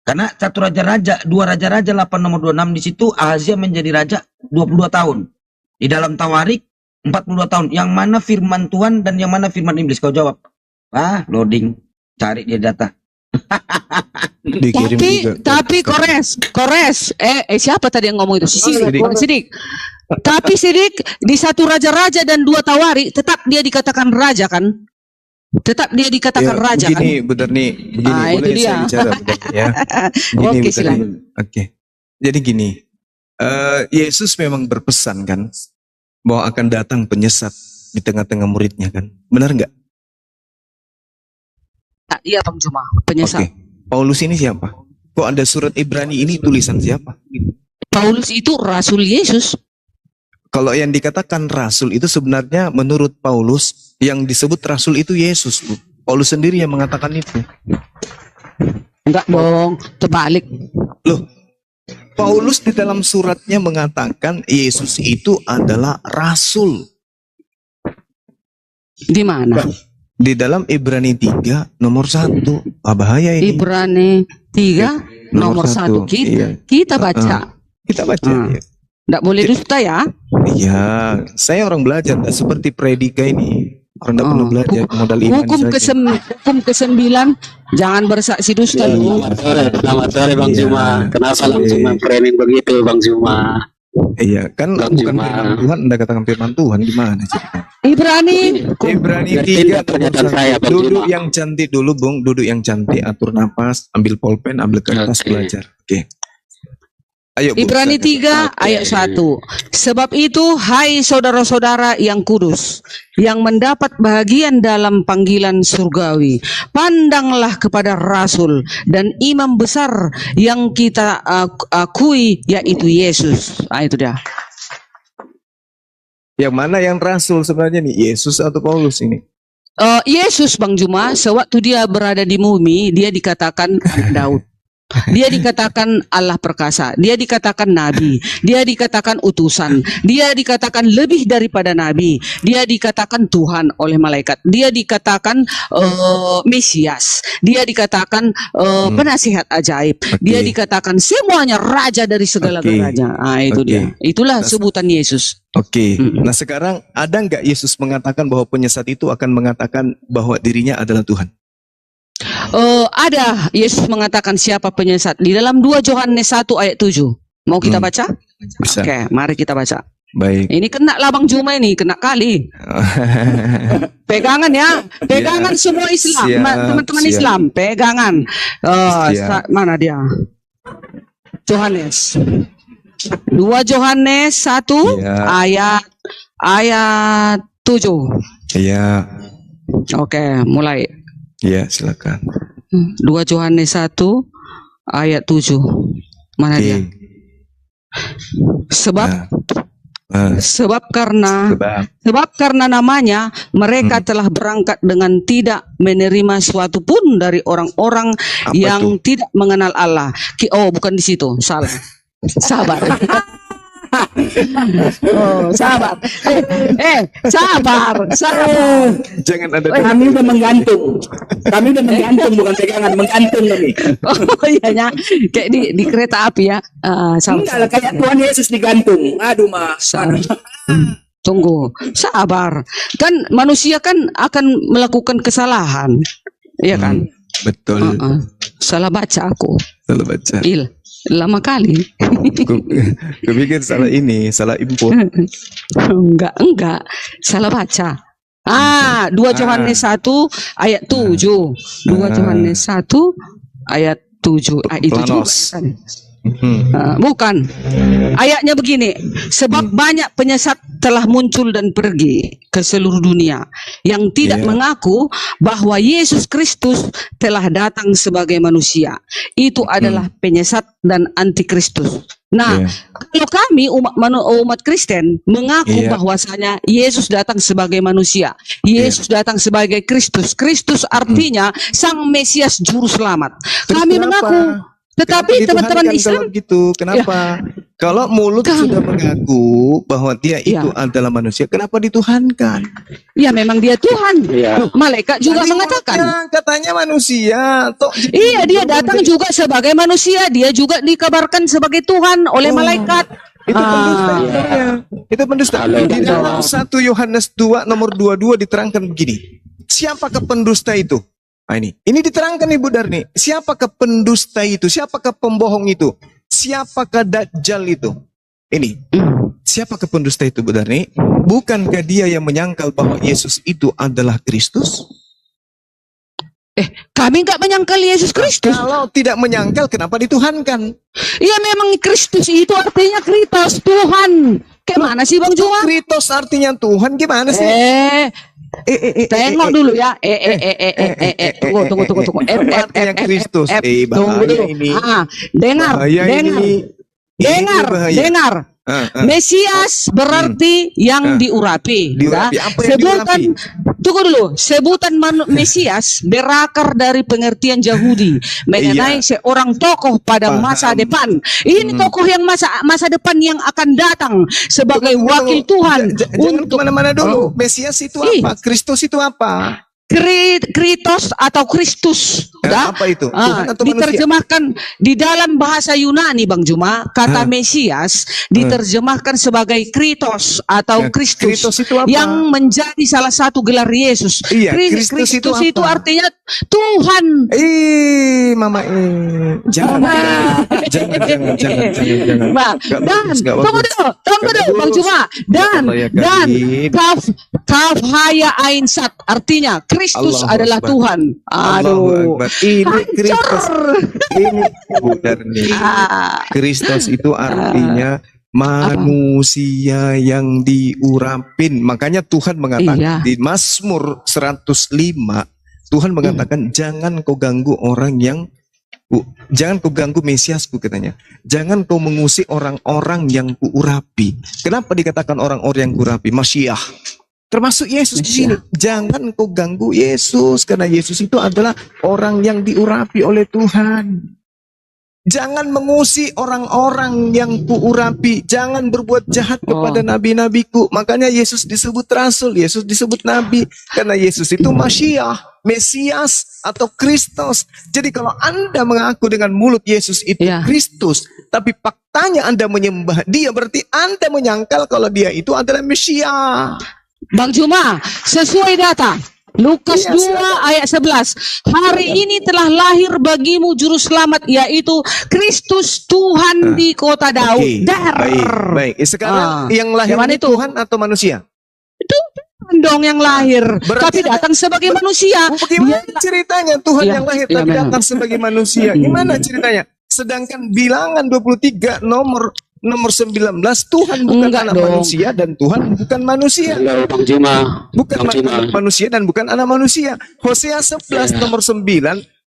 Karena satu Raja-Raja, 2 Raja-Raja 8 nomor 26 di situ Ahazia menjadi raja 22 tahun. Di dalam Tawarik 42 tahun. Yang mana firman Tuhan dan yang mana firman iblis? Kau jawab. Loading. Cari dia data. Dikirim juga. Tapi kores. Siapa tadi yang ngomong itu? Sidik. Sidik. Tapi Sidik di satu raja-raja dan 2 tawari tetap dia dikatakan raja kan? Tetap dia dikatakan raja kan? begini, benar nih. Begini, Ah, itu boleh dia. saya bicara benar ya. Gini, Oke, benar silakan. nih. Oke. Jadi gini, Yesus memang berpesan kan bahwa akan datang penyesat di tengah-tengah muridnya kan. Benar nggak? Iya Bang Juma, penyesat. Oke. Paulus ini siapa? Kok ada surat Ibrani ini tulisan siapa? Paulus itu rasul Yesus. Kalau yang dikatakan rasul itu sebenarnya menurut Paulus yang disebut rasul itu Yesus, Bu. Paulus sendiri yang mengatakan itu. Enggak dong, terbalik. Loh, Paulus di dalam suratnya mengatakan Yesus itu adalah rasul. Di mana? Di dalam Ibrani 3 nomor 1. Bahaya ini. Ibrani 3 nomor 1 Iya. kita baca. Kita baca. Hmm. Ya. Enggak boleh dusta ya. Iya, saya orang belajar, nggak seperti Predika ini. Orang nggak perlu belajar, modal iman Hukum saja. hukum ke-9 jangan bersaksi dusta lu. Selamat sore Bang Iya. Zuma. Kenapa langsung framing begitu Bang Zuma? Iya, kan Bang bukan Zuma. firman Tuhan, Anda katakan firman Tuhan gimana ceritanya? Ibrani Ibrani Ngerti 3 nggak pernyataan saya, Bang Duduk Zuma? yang cantik dulu, Bung. Duduk yang cantik, atur napas, ambil pulpen, ambil kertas, Oke. belajar. Oke. Ayo, Bu, Ibrani silakan. 3 ayat 1. Sebab itu hai saudara-saudara yang kudus, yang mendapat bahagian dalam panggilan surgawi, pandanglah kepada rasul dan imam besar yang kita akui, yaitu Yesus. Itu dia. Yang mana yang rasul sebenarnya nih? Yesus atau Paulus ini? Yesus Bang Juma, sewaktu dia berada di bumi, dia dikatakan Daud. Dia dikatakan Allah perkasa, dia dikatakan nabi, dia dikatakan utusan, dia dikatakan lebih daripada nabi, dia dikatakan Tuhan oleh malaikat, dia dikatakan Mesias, dia dikatakan penasihat ajaib, dia dikatakan semuanya raja dari segala Oke. raja. Itu Oke. dia. Itulah sebutan Yesus. Oke. Mm-mm. Nah sekarang ada nggak Yesus mengatakan bahwa penyesat itu akan mengatakan bahwa dirinya adalah Tuhan? Ada Yesus mengatakan siapa penyesat di dalam 2 Yohanes 1 ayat 7. Mau kita baca? Bisa. Oke, mari kita baca. Baik. Ini kena lah Bang Juma ini, kena kali. Pegangan ya, pegangan semua Islam, Siap, teman-teman siap. Islam, pegangan. Siap. Mana dia? Yohanes. 2 Yohanes 1 Iya. ayat 7. Iya. Oke, mulai. Iya, silakan. 2 Yohanes 1 ayat 7. Mana dia? Oke. Sebab Nah, sebab karena namanya mereka telah berangkat dengan tidak menerima suatu pun dari orang-orang Apa yang tidak mengenal Allah. Oh, bukan di situ, salah. Sabar. Oh, sabar. Sabar. jangan ada Kami udah menggantung. Kami udah menggantung, bukan pegangan, menggantung kami. Oh iya ya, kayak di kereta api ya. Enggak lah, kayak Tuhan Yesus digantung. Aduh, Sabar. Tunggu, sabar. Kan manusia kan akan melakukan kesalahan, iya kan? betul. Salah baca aku. Salah baca. Lama kali. Kupikir salah ini, salah input. Enggak. Salah baca. 2 Yohanes 1 ayat 7. 2 Yohanes 1 ayat 7. Itu juga kan. Bukan. Ayatnya begini, sebab banyak penyesat telah muncul dan pergi ke seluruh dunia yang tidak mengaku bahwa Yesus Kristus telah datang sebagai manusia. Itu adalah penyesat dan antikristus. Nah, kalau kami umat Kristen mengaku bahwasanya Yesus datang sebagai manusia, Yesus datang sebagai Kristus. Kristus artinya Sang Mesias Juru Selamat. Kami mengaku. Tetapi teman-teman Islam gitu, kenapa? Kalau mulut sudah mengaku bahwa dia itu adalah manusia, kenapa dituhankan? Ya memang dia Tuhan. Malaikat juga mengatakan. Katanya manusia. Iya, dia datang juga sebagai manusia. Dia juga dikabarkan sebagai Tuhan oleh malaikat. Itu pendusta. Itu pendusta. Di dalam 1 Yohanes 2 nomor 22 diterangkan begini. Siapakah pendusta itu? Nah, ini diterangkan Ibu Darni. Siapakah pendusta itu? Siapakah pembohong itu? Siapakah Dajjal itu? Ini. Siapakah pendusta itu, Bu Darni? Bukankah dia yang menyangkal bahwa Yesus itu adalah Kristus? Kami nggak menyangkal Yesus Kristus. Kalau tidak menyangkal, kenapa dituhankan? Iya, memang Kristus itu artinya Kritos, Tuhan. Kayak mana sih Bang Juma? Kritos artinya Tuhan, gimana sih? Tengok dulu ya. Tunggu. Artinya Kristus. Tunggu dulu. Dengar. Mesias berarti yang diurapi. Tunggu dulu. Sebutan Mesias berakar dari pengertian Yahudi mengenai seorang tokoh pada masa depan. Ini tokoh yang masa depan yang akan datang sebagai wakil Tuhan. Jangan kemana-mana dulu. Mesias itu apa? Kristus itu apa? Kritos atau Kristus, apa itu? Tuhan atau manusia? Diterjemahkan di dalam bahasa Yunani, Bang Juma, kata Mesias diterjemahkan sebagai Kritos atau Kristus, Kritos itu apa? yang menjadi salah satu gelar Yesus. Iya, Kristus itu apa? Artinya Tuhan. Mama jangan. Tunggu dulu, Bang Juma. Dan kaf haya ain sat artinya Kristus adalah Tuhan. Aduh. Ini Kristus. Ini benar nih. Kristus itu artinya manusia yang diurapin. Makanya Tuhan mengatakan di Mazmur 105, Tuhan mengatakan jangan kau ganggu orang yang jangan kau ganggu Mesiasku, katanya. Jangan kau mengusik orang-orang yang kuurapi. Kenapa dikatakan orang-orang yang kuurapi? Masyiah. Termasuk Yesus di sini. Jangan kau ganggu Yesus, karena Yesus itu adalah orang yang diurapi oleh Tuhan. Jangan mengusik orang-orang yang kuurapi. Jangan berbuat jahat kepada nabi-nabiku. Makanya Yesus disebut rasul, Yesus disebut nabi, karena Yesus itu Masyiah, Mesias atau Kristus. Jadi kalau Anda mengaku dengan mulut Yesus itu Kristus, tapi faktanya Anda menyembah dia, berarti Anda menyangkal kalau dia itu adalah Mesias. Bang Juma, sesuai data Lukas Iya, 2 ayat 11. Hari ini telah lahir bagimu juru selamat, yaitu Kristus Tuhan di kota Daud. Oke, Dar. baik. Sekarang yang lahir Yang mana ini itu? Tuhan atau manusia? Itu Tuhan dong yang lahir, Berarti tapi datang sebagai manusia. Bagaimana ceritanya Tuhan Iya, yang lahir iya, tapi memang. datang sebagai manusia? Gimana ceritanya? Sedangkan bilangan 23 nomor 19 Tuhan bukan Enggak anak dong. manusia dan Tuhan bukan manusia. Halo Bang Juma. Bukan Bang Juma. anak manusia dan bukan anak manusia. Hosea 11 nomor 9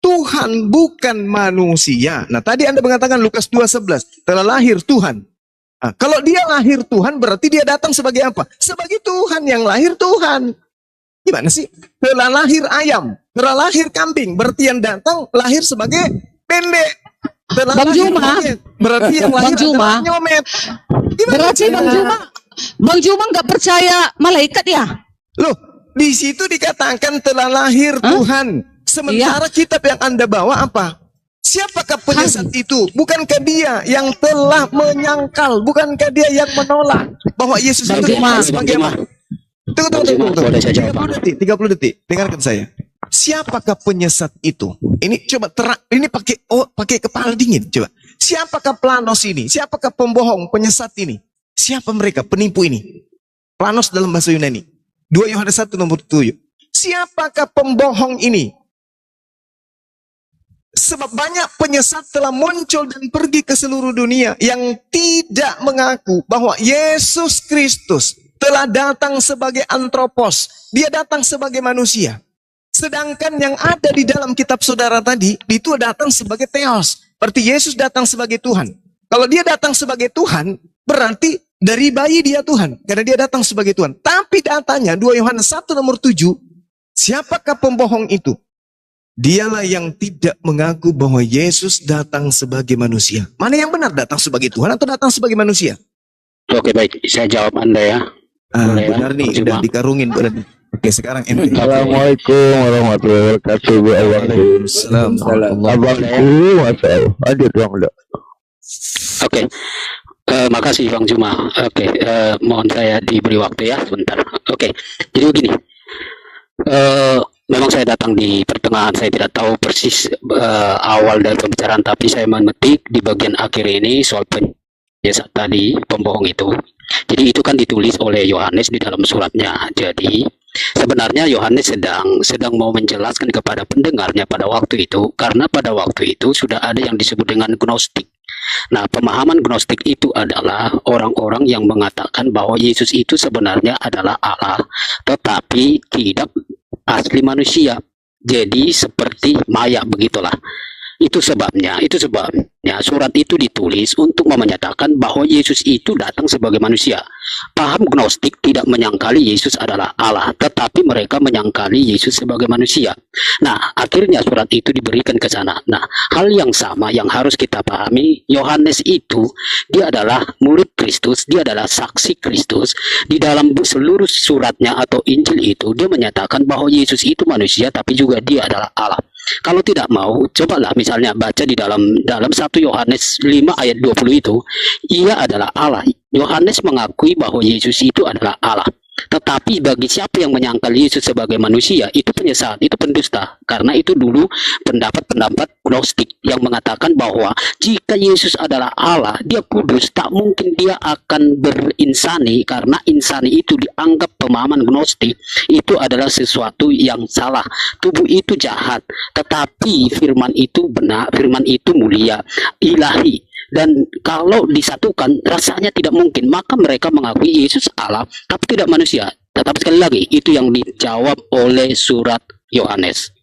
Tuhan bukan manusia. Nah, tadi Anda mengatakan Lukas 2:11 telah lahir Tuhan. Nah, kalau dia lahir Tuhan berarti dia datang sebagai apa? Sebagai Tuhan, yang lahir Tuhan. Gimana sih? Telah lahir ayam, telah lahir kambing, berarti yang datang lahir sebagai pendek. Telah Bang lahir Juma. monyet, berarti yang lahir Bang Juma. adalah nyomet. Gimana Berarti Bang ceritanya? Juma nggak percaya malaikat ya? Loh, di situ dikatakan telah lahir Tuhan. Sementara kitab yang Anda bawa apa? Siapakah penyesat itu? Bukankah dia yang telah menyangkal? Bukankah dia yang menolak bahwa Yesus Bang itu Juma, sebagai Bang apa? Tunggu. boleh saya jawab, 30 detik, 30 detik. Dengarkan saya. Siapakah penyesat itu? Ini coba ini pakai kepala dingin coba. Siapakah Planos ini? Siapakah pembohong, penyesat ini? Siapa mereka, penipu ini? Planos dalam bahasa Yunani. 2 Yohanes 1 nomor 7. Siapakah pembohong ini? Sebab banyak penyesat telah muncul dan pergi ke seluruh dunia yang tidak mengaku bahwa Yesus Kristus telah datang sebagai antropos. Dia datang sebagai manusia. Sedangkan yang ada di dalam kitab saudara tadi, itu datang sebagai theos. Berarti Yesus datang sebagai Tuhan. Kalau dia datang sebagai Tuhan, berarti dari bayi dia Tuhan. Karena dia datang sebagai Tuhan. Tapi datanya 2 Yohanes 1 nomor 7, siapakah pembohong itu? Dialah yang tidak mengaku bahwa Yesus datang sebagai manusia. Mana yang benar, datang sebagai Tuhan atau datang sebagai manusia? Oke, baik. Saya jawab Anda ya. Boleh ya, Benar nih, Bang Juma. udah dikarungin berarti. Oke, sekarang ente. Assalamualaikum warahmatullahi wabarakatuh. Waalaikumsalam. Abangku, masya Allah. Lanjut dong, Dok. Oke. Makasih Bang Juma. Oke, mohon saya diberi waktu ya sebentar. Oke. Jadi begini. Memang saya datang di pertengahan, saya tidak tahu persis awal dari pembicaraan, tapi saya memetik di bagian akhir ini soal penyesat tadi, pembohong itu. Jadi itu kan ditulis oleh Yohanes di dalam suratnya. Jadi sebenarnya Yohanes sedang mau menjelaskan kepada pendengarnya pada waktu itu, karena pada waktu itu sudah ada yang disebut dengan gnostik. Nah, pemahaman gnostik itu adalah orang-orang yang mengatakan bahwa Yesus itu sebenarnya adalah Allah, tetapi tidak asli manusia. Jadi seperti maya begitulah. Itu sebabnya surat itu ditulis untuk menyatakan bahwa Yesus itu datang sebagai manusia. Paham gnostik tidak menyangkali Yesus adalah Allah, tetapi mereka menyangkali Yesus sebagai manusia. Nah, akhirnya surat itu diberikan ke sana. Nah, hal yang sama yang harus kita pahami, Yohanes itu dia adalah murid Kristus, dia adalah saksi Kristus. Di dalam seluruh suratnya atau Injil itu dia menyatakan bahwa Yesus itu manusia tapi juga dia adalah Allah. Kalau tidak mau, cobalah misalnya baca di dalam 1 Yohanes 5 ayat 20 itu, ia adalah Allah. Yohanes mengakui bahwa Yesus itu adalah Allah. Tetapi bagi siapa yang menyangkal Yesus sebagai manusia, itu penyesat, itu pendusta. Karena itu dulu pendapat gnostik yang mengatakan bahwa jika Yesus adalah Allah, dia kudus, tak mungkin dia akan berinsani, karena insani itu dianggap pemahaman gnostik itu adalah sesuatu yang salah. Tubuh itu jahat, tetapi firman itu benar, firman itu mulia, ilahi. Dan kalau disatukan rasanya tidak mungkin, maka mereka mengakui Yesus Allah tapi tidak manusia. Tetapi sekali lagi itu yang dijawab oleh surat Yohanes.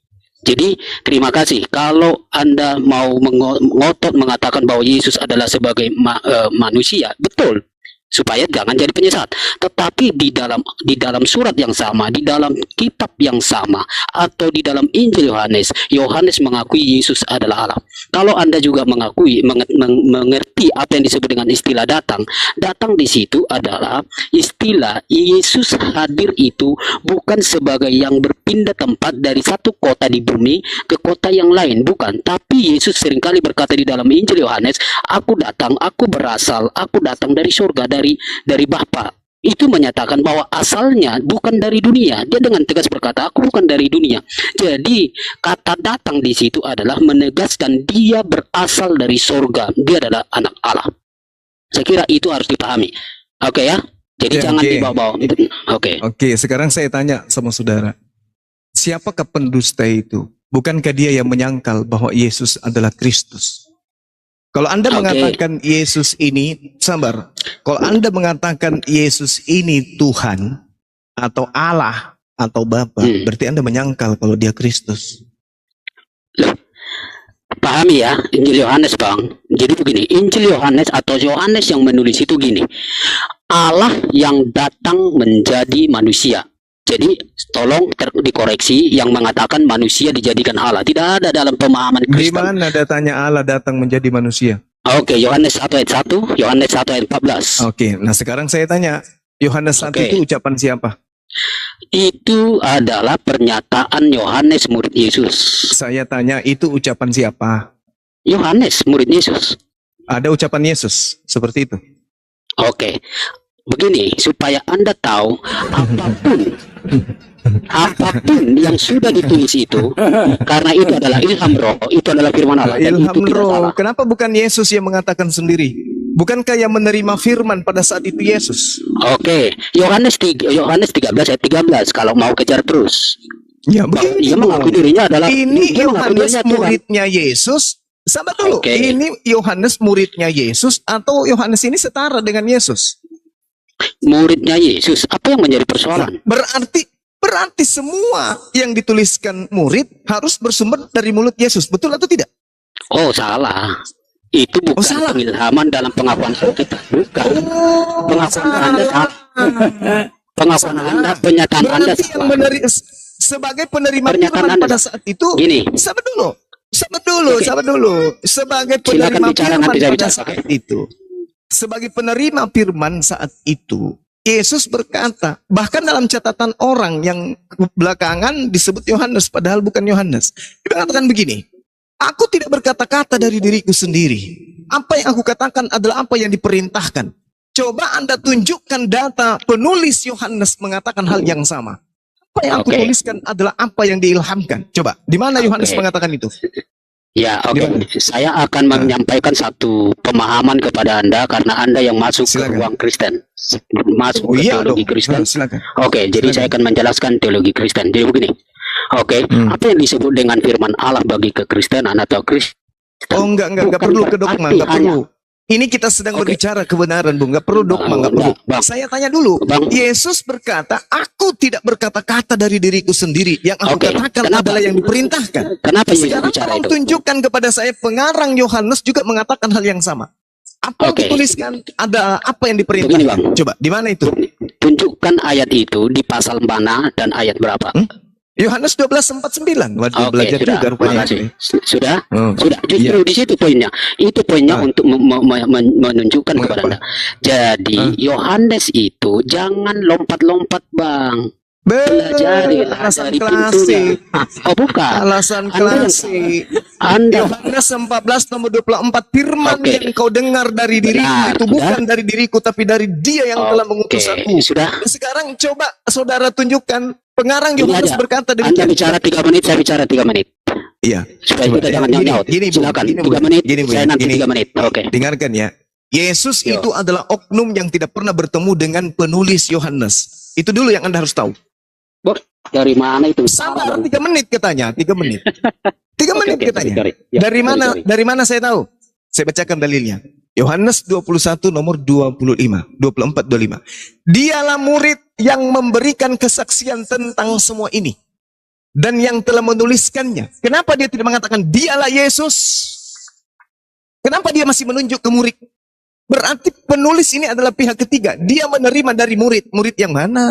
Jadi terima kasih kalau Anda mau ngotot mengatakan bahwa Yesus adalah sebagai manusia, betul, supaya jangan jadi penyesat. Tetapi di dalam surat yang sama, di dalam kitab yang sama, atau di dalam Injil Yohanes mengakui Yesus adalah Allah. Kalau Anda juga mengerti apa yang disebut dengan istilah datang di situ adalah istilah Yesus hadir itu bukan sebagai yang berpindah tempat dari satu kota di bumi ke kota yang lain, bukan. Tapi Yesus seringkali berkata di dalam Injil Yohanes, aku datang dari surga, dari Bapa. itu menyatakan bahwa asalnya bukan dari dunia. Dia dengan tegas berkata, aku bukan dari dunia. Jadi kata datang di situ adalah menegaskan dia berasal dari surga. Dia adalah anak Allah. Saya kira itu harus dipahami. Oke ya. Jadi Ya, jangan oke. dibawa-bawa. Oke. Oke, sekarang saya tanya sama saudara. Siapakah pendusta itu? Bukankah dia yang menyangkal bahwa Yesus adalah Kristus? Kalau Anda Oke. mengatakan Yesus ini, sabar. Kalau Anda mengatakan Yesus ini Tuhan atau Allah atau Bapa, berarti Anda menyangkal kalau dia Kristus. Loh, pahami ya, Injil Yohanes Bang. Jadi begini, Injil Yohanes atau Yohanes yang menulis itu gini. Allah yang datang menjadi manusia. Jadi tolong dikoreksi yang mengatakan manusia dijadikan Allah. Tidak ada dalam pemahaman Di Kristen. mana datanya Allah datang menjadi manusia? Oke, Yohanes 1 ayat 1, Yohanes 1 ayat 14. Oke, nah sekarang saya tanya, Yohanes 1 Oke. itu ucapan siapa? Itu adalah pernyataan Yohanes murid Yesus. Saya tanya, itu ucapan siapa? Yohanes murid Yesus. Ada ucapan Yesus seperti itu. Oke. Begini, supaya Anda tahu apapun yang sudah ditulis itu, karena itu adalah ilham roh, itu adalah firman Allah. Dan Ilham itu tidak salah. roh. Kenapa bukan Yesus yang mengatakan sendiri? Bukankah yang menerima firman pada saat itu Yesus? Oke, Yohanes 13 ayat 13 kalau mau kejar terus. Ya Dia mengaku dirinya adalah Ini dia mengaku Yohanes dirinya Tuhan. muridnya Yesus. Sabar dulu. Oke. Ini Yohanes muridnya Yesus atau Yohanes ini setara dengan Yesus? Muridnya Yesus. Apa yang menjadi persoalan? Berarti semua yang dituliskan murid harus bersumber dari mulut Yesus. Betul atau tidak? Oh, salah. Itu bukan salah. pengilhaman dalam pengakuan kita. Bukan. Pengakuan Anda salah. Pengakuan Anda, pernyataan Anda Berarti yang salah. sebagai penerima Pernyataan firman Anda pada saat itu. Gini. Sabar dulu. Oke. Sebagai Silakan penerima bicara, firman nanti saya pada bicara. saat itu. Sebagai penerima firman saat itu, Yesus berkata, bahkan dalam catatan orang yang belakangan disebut Yohanes, padahal bukan Yohanes. Dia mengatakan begini, aku tidak berkata-kata dari diriku sendiri. Apa yang aku katakan adalah apa yang diperintahkan. Coba Anda tunjukkan data penulis Yohanes mengatakan hal yang sama. Apa yang aku Oke. tuliskan adalah apa yang diilhamkan. Coba, di mana Yohanes Oke. mengatakan itu? Ya, oke. Gimana? Saya akan menyampaikan satu pemahaman kepada Anda karena Anda yang masuk Silakan. ke ruang Kristen. Masuk Oh ke iya teologi dong. Kristen. Silakan. Oke, jadi Silakan. saya akan menjelaskan teologi Kristen. Jadi begini. Oke, apa yang disebut dengan firman Allah bagi kekristenan atau Kristen? Oh enggak Bukan perlu ke dogma, berarti enggak perlu. Ini kita sedang Oke. berbicara kebenaran, Bu. Enggak perlu dogma, enggak perlu. Bang. Saya tanya dulu. Bang. Yesus berkata, aku tidak berkata-kata dari diriku sendiri. Yang aku Oke, katakan kenapa? adalah yang diperintahkan. Kenapa Yesus Sekarang bicara tolong itu? tunjukkan kepada saya pengarang Yohanes juga mengatakan hal yang sama. Apa yang Oke. dituliskan ada apa yang Begini, diperintahkan? Bang. Coba, di mana itu? Tunjukkan ayat itu di pasal mana dan ayat berapa? Yohanes 12:49. Waduh, Oke, belajar sudah. juga rupanya. Makasih. Sudah? Oh, Sudah. Justru iya. di situ poinnya. Itu poinnya Ah. untuk menunjukkan Mengapa? kepada Anda. Jadi, Yohanes itu jangan lompat-lompat, Bang. Pelajari Alasan dari klasik. pintunya. Oh, bukan. Alasan Anda yang klasik. Anda Yohanes 14 nomor 24 firman Oke. yang kau dengar dari diriku Benar, itu sudah. bukan dari diriku tapi dari dia yang telah mengutus Oke, aku. sudah. Dan sekarang coba saudara tunjukkan pengarang Ini Yohanes aja. berkata Anda demikian. bicara 3 menit, saya bicara 3 menit. Iya. Supaya Coba, kita jangan gini, nyaut. gini, Bu. Silakan. Gini, Bu. 3 menit. Gini, Bu, Saya ya. nanti Gini. 3 menit. Oke. Dengarkan ya. Yesus Yo. itu adalah oknum yang tidak pernah bertemu dengan penulis Yohanes. Itu dulu yang Anda harus tahu. Bos, dari mana itu? Sabar 3 menit katanya, 3 menit. 3 Oke, menit oke, katanya. sorry. Ya, Dari mana? sorry. Dari mana saya tahu? Saya bacakan dalilnya. Yohanes 21 nomor 25, 24, 25. Dialah murid yang memberikan kesaksian tentang semua ini. Dan yang telah menuliskannya. Kenapa dia tidak mengatakan dialah Yesus? Kenapa dia masih menunjuk ke murid? Berarti penulis ini adalah pihak ketiga. Dia menerima dari murid. Murid yang mana?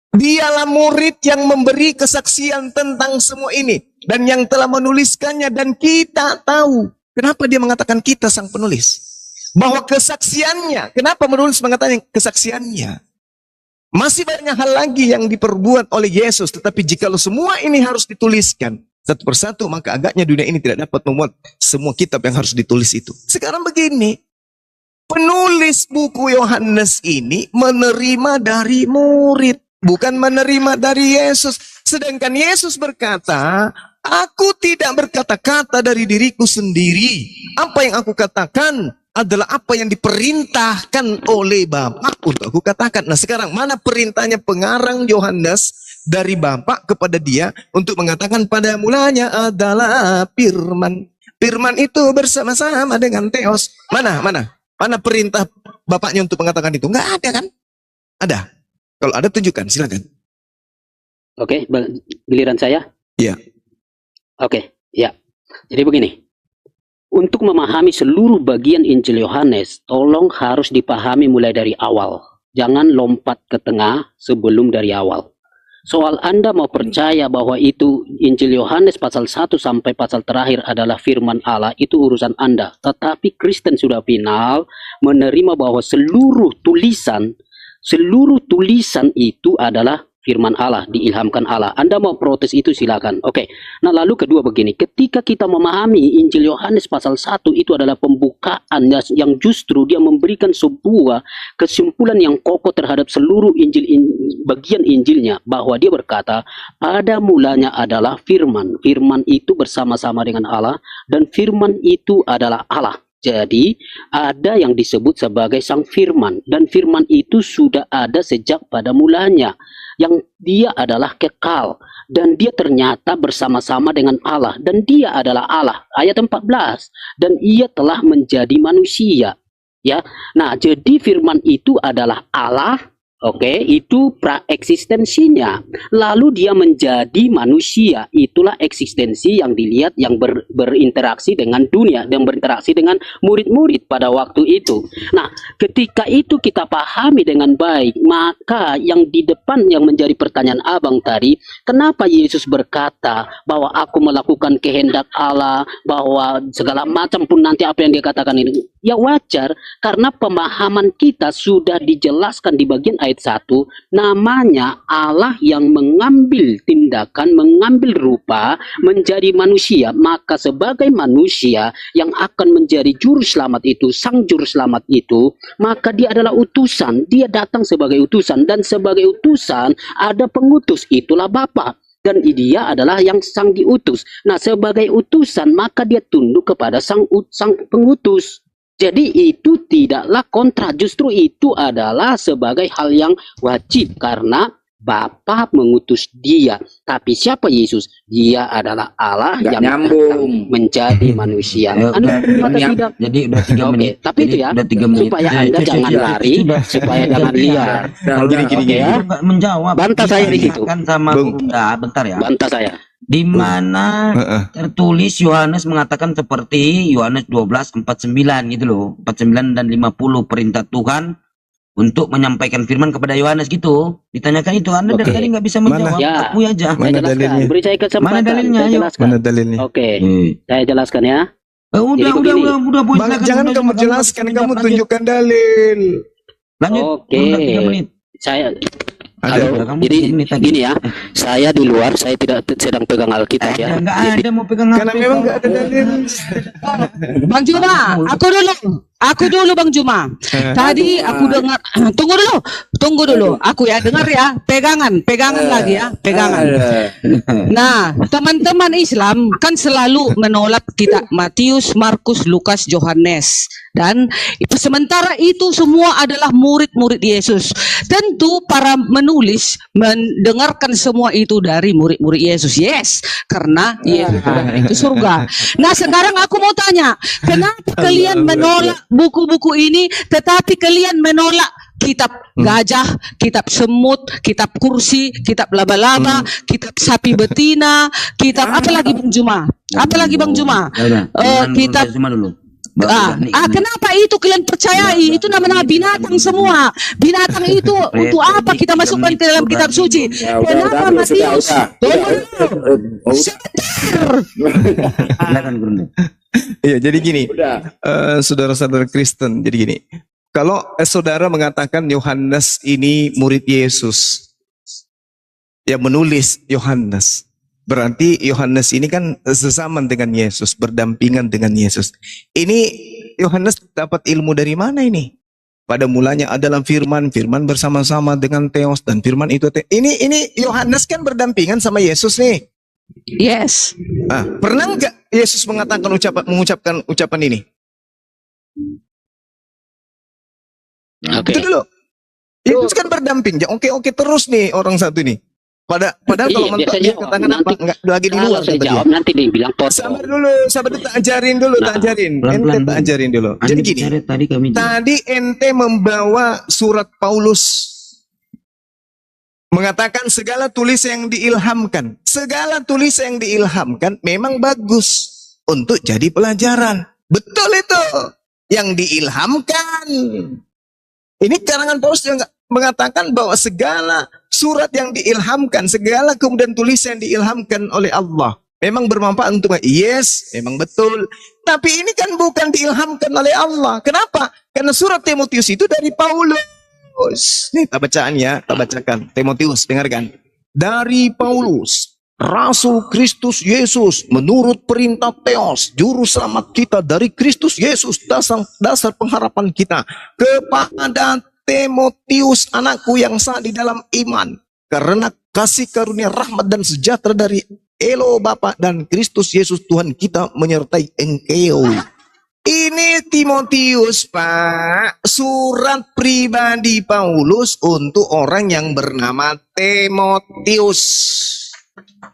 Dialah murid yang memberi kesaksian tentang semua ini. Dan yang telah menuliskannya dan kita tahu. Kenapa dia mengatakan kita sang penulis? Bahwa kesaksiannya. Kenapa menulis mengatakan kesaksiannya? Masih banyak hal lagi yang diperbuat oleh Yesus. Tetapi jikalau semua ini harus dituliskan satu persatu, maka agaknya dunia ini tidak dapat memuat semua kitab yang harus ditulis itu. Sekarang begini. penulis buku Yohanes ini menerima dari murid, bukan menerima dari Yesus. Sedangkan Yesus berkata, aku tidak berkata-kata dari diriku sendiri. Apa yang aku katakan adalah apa yang diperintahkan oleh Bapa untuk aku katakan. Nah sekarang mana perintahnya pengarang Yohanes dari Bapa kepada dia untuk mengatakan pada mulanya adalah firman. Firman itu bersama-sama dengan Theos. Mana perintah bapaknya untuk mengatakan itu? Enggak ada kan? Ada. Kalau ada tunjukkan, silakan. Oke, giliran saya. Iya. Oke, ya. Jadi begini. Untuk memahami seluruh bagian Injil Yohanes, tolong harus dipahami mulai dari awal. Jangan lompat ke tengah sebelum dari awal. Soal Anda mau percaya bahwa itu Injil Yohanes pasal 1 sampai pasal terakhir adalah firman Allah, itu urusan Anda. Tetapi Kristen sudah final menerima bahwa seluruh tulisan itu adalah firman Allah, diilhamkan Allah. Anda mau protes itu silakan. Oke. Nah, lalu kedua begini, ketika kita memahami Injil Yohanes pasal 1 itu adalah pembukaan yang justru dia memberikan sebuah kesimpulan yang kokoh terhadap seluruh bagian Injilnya, bahwa dia berkata, pada mulanya adalah firman. Firman itu bersama-sama dengan Allah dan firman itu adalah Allah. Jadi ada yang disebut sebagai sang firman, dan firman itu sudah ada sejak pada mulanya, yang dia adalah kekal dan dia ternyata bersama-sama dengan Allah dan dia adalah Allah. Ayat 14, dan ia telah menjadi manusia. Ya. Nah, jadi firman itu adalah Allah. Oke, itu praeksistensinya. Lalu dia menjadi manusia. Itulah eksistensi yang dilihat, yang berinteraksi dengan dunia, dan berinteraksi dengan murid-murid pada waktu itu. Nah, ketika itu kita pahami dengan baik, maka yang di depan yang menjadi pertanyaan abang tadi, kenapa Yesus berkata bahwa aku melakukan kehendak Allah, bahwa segala macam pun nanti apa yang dia katakan ini, ya wajar, karena pemahaman kita sudah dijelaskan di bagian ayat 1, namanya Allah yang mengambil tindakan, mengambil rupa menjadi manusia. Maka sebagai manusia yang akan menjadi juru selamat itu, sang juru selamat itu, maka dia adalah utusan. Dia datang sebagai utusan, dan sebagai utusan ada pengutus, itulah Bapa. Dan dia adalah yang sang diutus. Nah, sebagai utusan maka dia tunduk kepada sang pengutus. Jadi itu tidaklah kontra, justru itu adalah sebagai hal yang wajib karena Bapa mengutus dia. Tapi siapa Yesus? Dia adalah Allah Nggak yang nyambung. menjadi manusia. Tidak? Jadi udah 3 Oke, menit. tapi itu ya, Udah 3 menit. supaya Anda jangan lari, supaya jangan liar. Gini. Ya. Nggak menjawab. Bantah saya di situ. Kan sama Bung. Bunda, bentar ya. Bantah saya. Di mana tertulis Yohanes mengatakan seperti Yohanes 12:49 gitu loh. 49 dan 50 perintah Tuhan untuk menyampaikan firman kepada Yohanes gitu. Ditanyakan itu, Anda dari tadi nggak bisa menjawab. Ya. Akui aja. Saya Mana jelaskan. dalilnya? Beri saya kesempatan. Mana dalilnya? Saya Ayo. jelaskan. Mana dalilnya? Oke, saya jelaskan ya. Udah, Jadi begini. udah, boy, Bang, silakan. jangan Udah, kamu udah, jelaskan, udah, kamu lanjut. tunjukkan dalil. Lanjut. Oke. Udah 3 menit. Saya Ada. Udah, kamu jadi 3 menit tadi. gini ya, saya di luar, saya tidak sedang pegang Alkitab ya. Nggak Jadi, ada mau pegang Karena HP. memang nggak ada dalil. Bang Juma, aku dulu Bang Juma. Tadi aku dengar, tunggu dulu. Aku ya dengar ya, pegangan lagi ya, pegangan. Nah, teman-teman Islam kan selalu menolak kita Matius, Markus, Lukas, Yohanes. Dan sementara itu semua adalah murid-murid Yesus. Tentu para menulis mendengarkan semua itu dari murid-murid Yesus. Yes, karena Yesus itu surga. Nah, sekarang aku mau tanya, kenapa kalian menolak buku-buku ini tetapi kalian menolak kitab gajah, kitab semut, kitab kursi, kitab laba-laba, kitab sapi betina, kitab apa lagi Bang Juma? Apa lagi Bang Juma? Kitab Cuma dulu. kenapa itu kalian percayai? Itu nama-nama binatang semua. Binatang itu untuk apa kita masukkan ke dalam kitab suci? Kenapa Matius? Silakan Guru. Iya, jadi gini, saudara-saudara Kristen, jadi gini. Kalau saudara mengatakan Yohanes ini murid Yesus, yang menulis Yohanes, Berarti Yohanes ini kan sesaman dengan Yesus, berdampingan dengan Yesus. Ini Yohanes dapat ilmu dari mana ini? Pada mulanya adalah firman, firman bersama-sama dengan Theos, dan firman itu ini Yohanes kan berdampingan sama Yesus nih. Yes. Pernah nggak Yesus mengucapkan ucapan ini? Oke. Itu dulu. Yesus kan berdamping. Ya, oke terus nih orang satu nih. Padahal kalau mentok dia katakan apa? Enggak lagi di luar. Kalau saya jawab nanti dibilang potong. Sabar dulu, tak ajarin dulu. Ente tak ajarin dulu. Jadi gini, tadi ente membawa surat Paulus mengatakan segala tulis yang diilhamkan. Segala tulis yang diilhamkan memang bagus untuk jadi pelajaran. Betul itu. Yang diilhamkan. Ini karangan Paulus juga mengatakan bahwa segala surat yang diilhamkan, segala kemudian tulisan yang diilhamkan oleh Allah memang bermanfaat untuk yes, memang betul. Tapi ini kan bukan diilhamkan oleh Allah. Kenapa? Karena surat Timotius itu dari Paulus. Nih tak bacaan ya, tak bacakan. Timotius, dengarkan. Dari Paulus, Rasul Kristus Yesus, menurut perintah Theos, juru selamat kita dari Kristus Yesus, dasar pengharapan kita, kepada Timotius, anakku yang sah di dalam iman, karena kasih karunia rahmat dan sejahtera dari Elo Bapa dan Kristus Yesus Tuhan kita menyertai engkau. Ini Timotius, Pak, surat pribadi Paulus untuk orang yang bernama Timotius.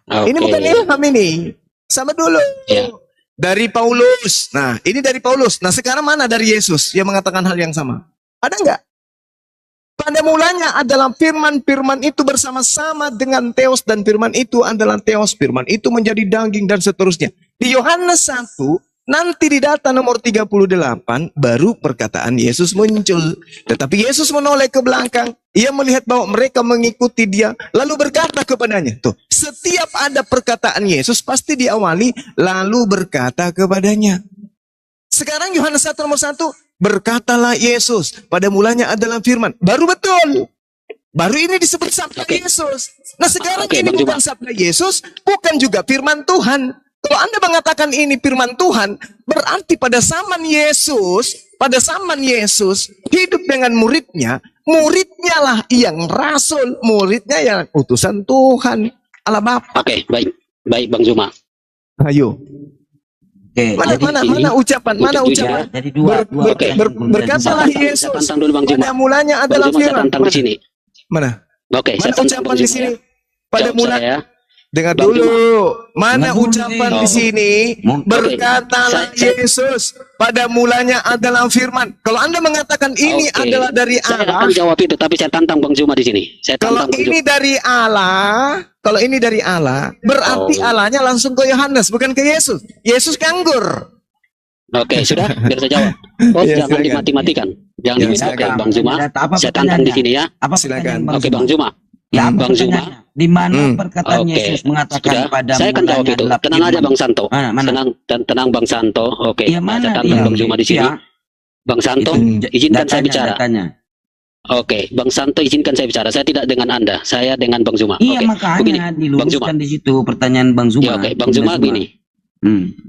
Ini bukan ilham ini. Sama dulu. Ya. Dari Paulus. Nah, ini dari Paulus. Nah, sekarang mana dari Yesus yang mengatakan hal yang sama? Ada enggak? Pada mulanya adalah firman itu bersama-sama dengan Theos, dan firman itu adalah Theos, firman itu menjadi daging dan seterusnya. Di Yohanes 1, nanti di data nomor 38 baru perkataan Yesus muncul. Tetapi Yesus menoleh ke belakang, ia melihat bahwa mereka mengikuti dia, lalu berkata kepadanya. Tuh, setiap ada perkataan Yesus pasti diawali lalu berkata kepadanya. Sekarang Yohanes 1 nomor 1, berkatalah Yesus, pada mulanya adalah firman. Baru betul. Baru ini disebut sabda Yesus. Nah sekarang ini bukan sabda Yesus, bukan juga firman Tuhan. Kalau Anda mengatakan ini firman Tuhan, berarti pada zaman Yesus hidup dengan muridnya lah yang rasul, muridnya yang utusan Tuhan, Allah Bapa. Oke, baik Bang Zuma. Ayo. Mana ucapan? Jadi dua. Berkatalah Yesus. Tantang dulu Bang Zuma. Pada mulanya adalah firman. Tantang di sini. Mana? Oke, Mana ucapan di sini? Pada mulanya. Dengar Bang dulu. Mana ucapan di sini? Berkatalah Yesus. Pada mulanya adalah firman. Kalau Anda mengatakan ini adalah dari Allah. Saya akan jawab itu, tapi saya tantang Bang Zuma di sini. Kalau ini dari Allah, berarti Allahnya langsung ke Yohanes, bukan ke Yesus. Yesus nganggur. Oke, sudah, biar saya jawab. Jangan dimati-matikan. Jangan dimati-matikan, Bang Zuma. Saya tantang di sini ya. Silakan. Oke, Bang Zuma. Ya, Bang Zuma. Di mana perkataan Yesus mengatakan pada saya akan jawab itu. Tenang aja Bang Santo. Tenang Bang Santo. Oke. Ya, mana saya tantang Bang Zuma di sini. Bang Santo, izinkan saya bicara. Oke, Bang Santo izinkan saya bicara. Saya tidak dengan Anda, saya dengan Bang Zuma. Iya, Oke, makanya begini, Bang Zuma. diluruskan di situ pertanyaan Bang Zuma. Ya, oke, Bang Zuma gini.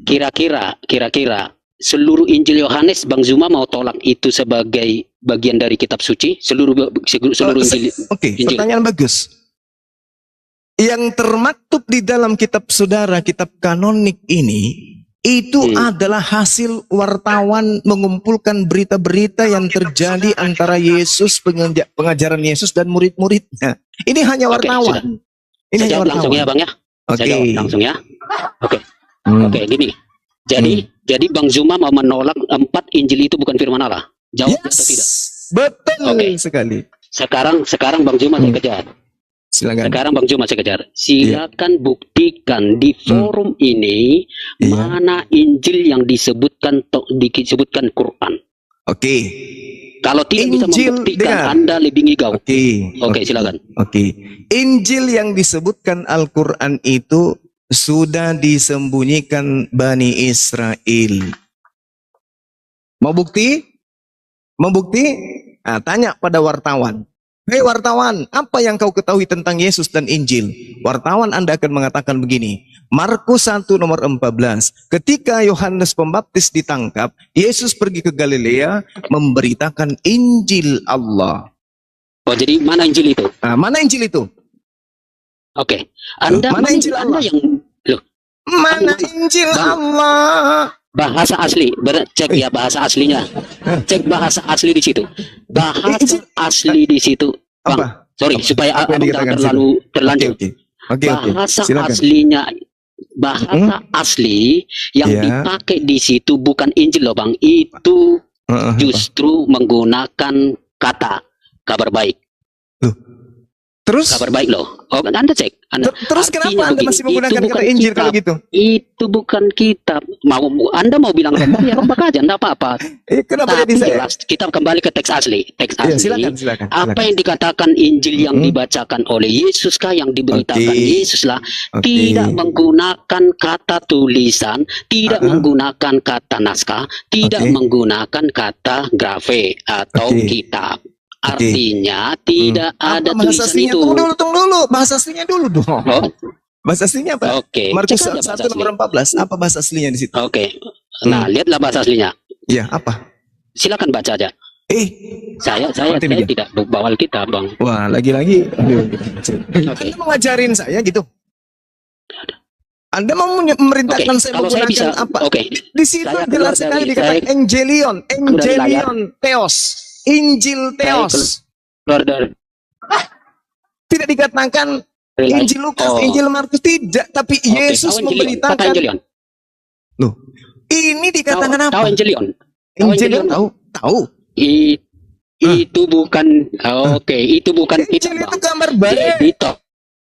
Kira-kira seluruh Injil Yohanes Bang Zuma mau tolak itu sebagai bagian dari kitab suci? Seluruh Injil. Oke, pertanyaan bagus. Yang termaktub di dalam kitab saudara, kitab kanonik ini, itu adalah hasil wartawan mengumpulkan berita-berita yang terjadi antara Yesus, pengajaran Yesus dan murid-muridnya. Ini hanya wartawan. Ini hanya wartawan. Langsung ya Bang ya. Saya jawab langsung ya. Oke. Oke, gini. Jadi Bang Zuma mau menolak 4 Injil itu bukan firman Allah. Jawab atau tidak? Betul sekali. Sekarang Bang Zuma saya kejar. Silakan. Sekarang Bang Zuma saya kejar. Silakan buktikan di forum ini mana Injil yang disebutkan Quran. Oke. Kalau tidak bisa membuktikan, Anda lebih ngigau. Oke, silakan. Oke. Injil yang disebutkan Al-Quran itu sudah disembunyikan Bani Israel. Mau bukti? Mau bukti? Nah, tanya pada wartawan. Hei wartawan, apa yang kau ketahui tentang Yesus dan Injil? Wartawan Anda akan mengatakan begini, Markus 1 nomor 14, ketika Yohanes Pembaptis ditangkap, Yesus pergi ke Galilea memberitakan Injil Allah. Oh, jadi mana Injil itu? Nah, mana Injil itu? Oke. Anda Mana Injil Anda Allah? yang loh, Mana Injil Allah? bahasa asli, cek ya bahasa aslinya. Cek bahasa asli di situ. Bahasa asli di situ. Bang, Apa? sorry supaya Apa yang abang dikatakan jangan terlalu terlanjur. Oke. Bahasa Silakan. aslinya, bahasa asli yang Ya. dipakai di situ bukan Injil loh Bang. Itu justru menggunakan kata kabar baik. Terus? Kabar baik loh. Oh, Anda cek. Terus kenapa Artinya Anda begini, masih menggunakan itu kata bukan Injil kalau kitab. gitu? Itu bukan kitab. Anda mau bilang rombak ya rombak aja, enggak apa-apa. Kenapa jadi Tapi saya? jelas, kita kembali ke teks asli. Teks Ya, asli. silakan. Apa yang dikatakan Injil yang dibacakan oleh Yesus kah, yang diberitakan Oke. Yesus lah, Oke. tidak menggunakan kata tulisan, tidak menggunakan kata naskah, tidak Oke. menggunakan kata grafe atau Oke. kitab. Artinya tidak ada Apa bahasa tulisan aslinya? itu. Tunggu dulu. Bahasa aslinya dulu dong. Oh, Bahasa aslinya apa? oke. Markus Cek aja 1 bahasa asli. nomor 14. Apa bahasa aslinya di situ? Oke. Nah, lihatlah bahasa aslinya. Iya, apa? Silakan baca aja. Saya Seperti begitu. tidak bawa kitab, Bang. Wah, lagi-lagi. Oke. Anda mau ngajarin saya gitu? Anda mau memerintahkan Oke, saya kalau saya menggunakan bisa, apa? oke. Di situ Saya jelas keluar sekali dari- dikatakan saya- Evangelion, layar. Theos, Injil Theos. Keluar dari Tidak dikatakan layar. Injil Lukas, Oh. Injil Markus, tidak. Tapi Oke, Yesus tahu Evangelion. Kata memberitakan. Evangelion. Loh, ini dikatakan Tahu apa? Evangelion. Tahu Evangelion Evangelion? tahu. Itu bukan oke, itu bukan Injil kitab, itu Bang. kabar baik. Jadi toh,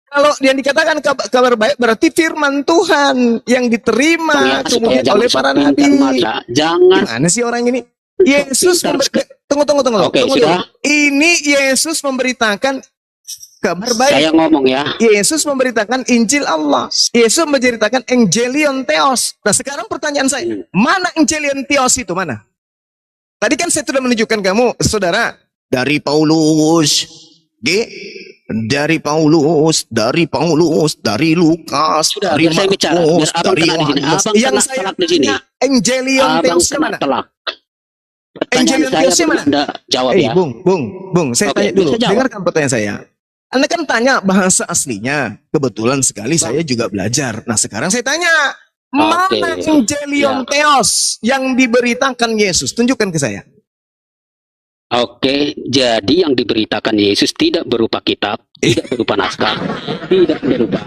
Kalau yang dikatakan kabar baik berarti firman Tuhan yang diterima ya, kemudian supaya jangan oleh para sok pintar nabi. baca. Jangan. Mana sih orang ini? Yesus Pintar tunggu. Oke, Tunggu sudah. dulu. Ini Yesus memberitakan kabar baik. Saya ngomong ya. Yesus memberitakan Injil Allah. Yesus menceritakan Evangelion Theos. Nah, sekarang pertanyaan saya, mana Evangelion Theos itu mana? Tadi kan saya sudah menunjukkan kamu, saudara, dari Paulus, dari Paulus, dari Lukas, Sudah, dari biar saya bicara. Markus, Biar abang dari kena di sini. Yohanes. Abang Yang kena saya telak di sini. tanya, Evangelion Abang Theos kena mana? telak. Pertanyaan Evangelion saya Theos belum mana? Anda jawab ya. Bung, saya Oke, tanya dulu. bisa jawab. Dengarkan pertanyaan saya. Anda kan tanya bahasa aslinya. Kebetulan sekali saya juga belajar. Nah, sekarang saya tanya, mana Evangelion Ya. Theos yang diberitakan Yesus? Tunjukkan ke saya. Oke, jadi yang diberitakan Yesus tidak berupa kitab, tidak berupa naskah, tidak berupa.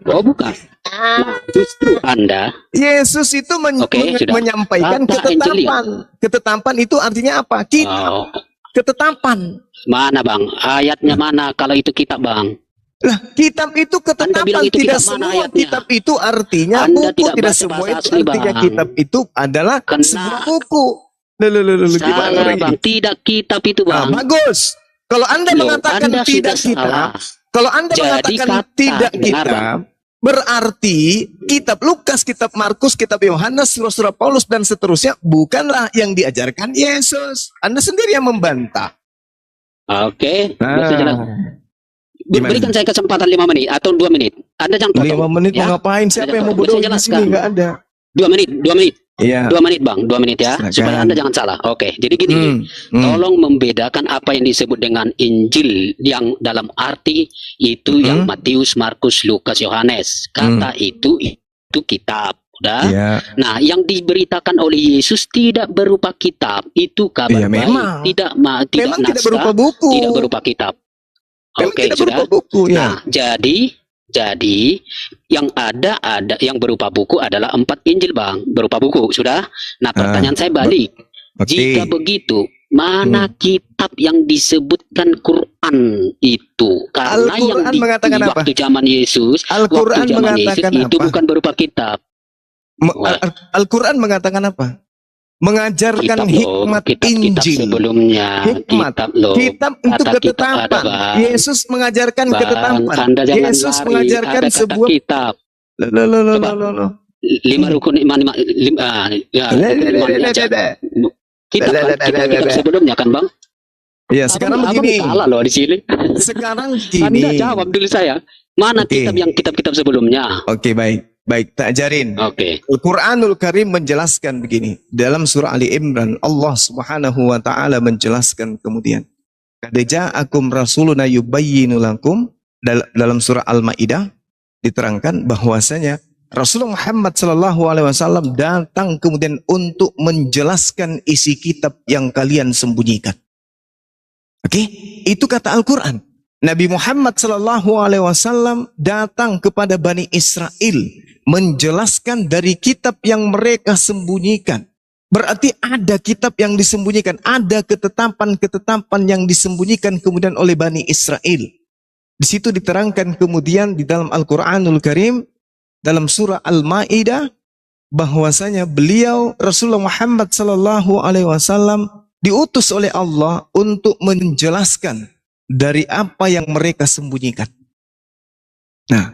Oh, bukan. Nah, justru Anda, Yesus itu Oke, sudah. menyampaikan Kata ketetapan. Ketetapan itu artinya apa? oh, Ketetapan. mana Bang? Ayatnya mana kalau itu kitab, Bang? Lah, kitab itu ketetapan. bilang itu Tidak kitab, mana semua ayatnya? kitab itu artinya Anda buku. tidak Tidak baca semua bahasa itu asli, artinya Bang. kitab itu adalah Kena. sebuah buku. Loh, gimana Salah, orang ini? Bang. Tidak kitab itu, Nah, Bang. bagus. Kalau Anda Loh, mengatakan Anda tidak sudah kitab, salah. kalau Anda Jadi mengatakan kata, tidak dengar, kitab, berarti kitab Lukas, kitab Markus, kitab Yohanes, surah-surah Paulus dan seterusnya bukanlah yang diajarkan Yesus. Anda sendiri yang membantah. Oke, Nah, biar saya jelas. gimana? Berikan saya kesempatan 5 menit atau 2 menit. Anda jangan potong. 5 menit ya. mau ngapain? Siapa Anda yang mau jangan bodoh potong. di Saya sini? jelaskan. Nggak ada. 2 menit, 2 menit. Iya. 2 menit Bang, 2 menit ya, Silakan. supaya Anda jangan salah. Oke, jadi gini, tolong membedakan apa yang disebut dengan Injil yang dalam arti itu yang Matius, Markus, Lukas, Yohanes. Kata itu kitab. Udah. Iya. Nah, yang diberitakan oleh Yesus tidak berupa kitab, itu kabar Iya, baik. memang. Tidak Memang tidak naskah, berupa buku. tidak berupa kitab. Memang Oke, tidak sudah. berupa buku ya. Nah, jadi yang ada yang berupa buku adalah 4 Injil, Bang, berupa buku, sudah. Nah, pertanyaan saya balik. Oke. Jika begitu, mana kitab yang disebutkan Quran itu? Karena yang Al-Quran mengatakan apa? waktu zaman Yesus, Al-Quran waktu zaman Yesus mengatakan itu apa? bukan berupa kitab. Al-Quran mengatakan apa? Mengajarkan Kitab loh, hikmat kitab-kitab Injil. sebelumnya, Hikmat. kitab loh. Kitab untuk Kata kitab ketetapan. ada, Bang. Yesus mengajarkan Bang, ketetapan. Anda jangan Yesus lari. mengajarkan Ada kata sebuah kitab. Coba. 5 rukun iman, ya, Le- le- iman le- le- aja. le- Kitab sebelumnya kan, Bang? Ya, sekarang abang begini. salah loh di sini. Sekarang Anda gini. jawab dulu saya. Mana Oke. kitab-kitab sebelumnya? Oke, baik. Baik, tak ajarin. Oke. Al-Quranul Karim menjelaskan begini. Dalam surah Ali Imran, Allah Subhanahu wa taala menjelaskan kemudian, "Qad ja'akum rasuluna yubayyinu lakum." Dalam surah Al-Maidah diterangkan bahwasanya Rasulullah Muhammad sallallahu alaihi wasallam datang kemudian untuk menjelaskan isi kitab yang kalian sembunyikan. Oke, itu kata Al-Quran. Nabi Muhammad sallallahu alaihi wasallam datang kepada Bani Israel menjelaskan dari kitab yang mereka sembunyikan. Berarti ada kitab yang disembunyikan, ada ketetapan-ketetapan yang disembunyikan kemudian oleh Bani Israel. Di situ diterangkan kemudian di dalam Al-Quranul Karim, dalam surah Al-Maidah, bahwasanya beliau Rasulullah Muhammad sallallahu alaihi wasallam diutus oleh Allah untuk menjelaskan dari apa yang mereka sembunyikan. Nah,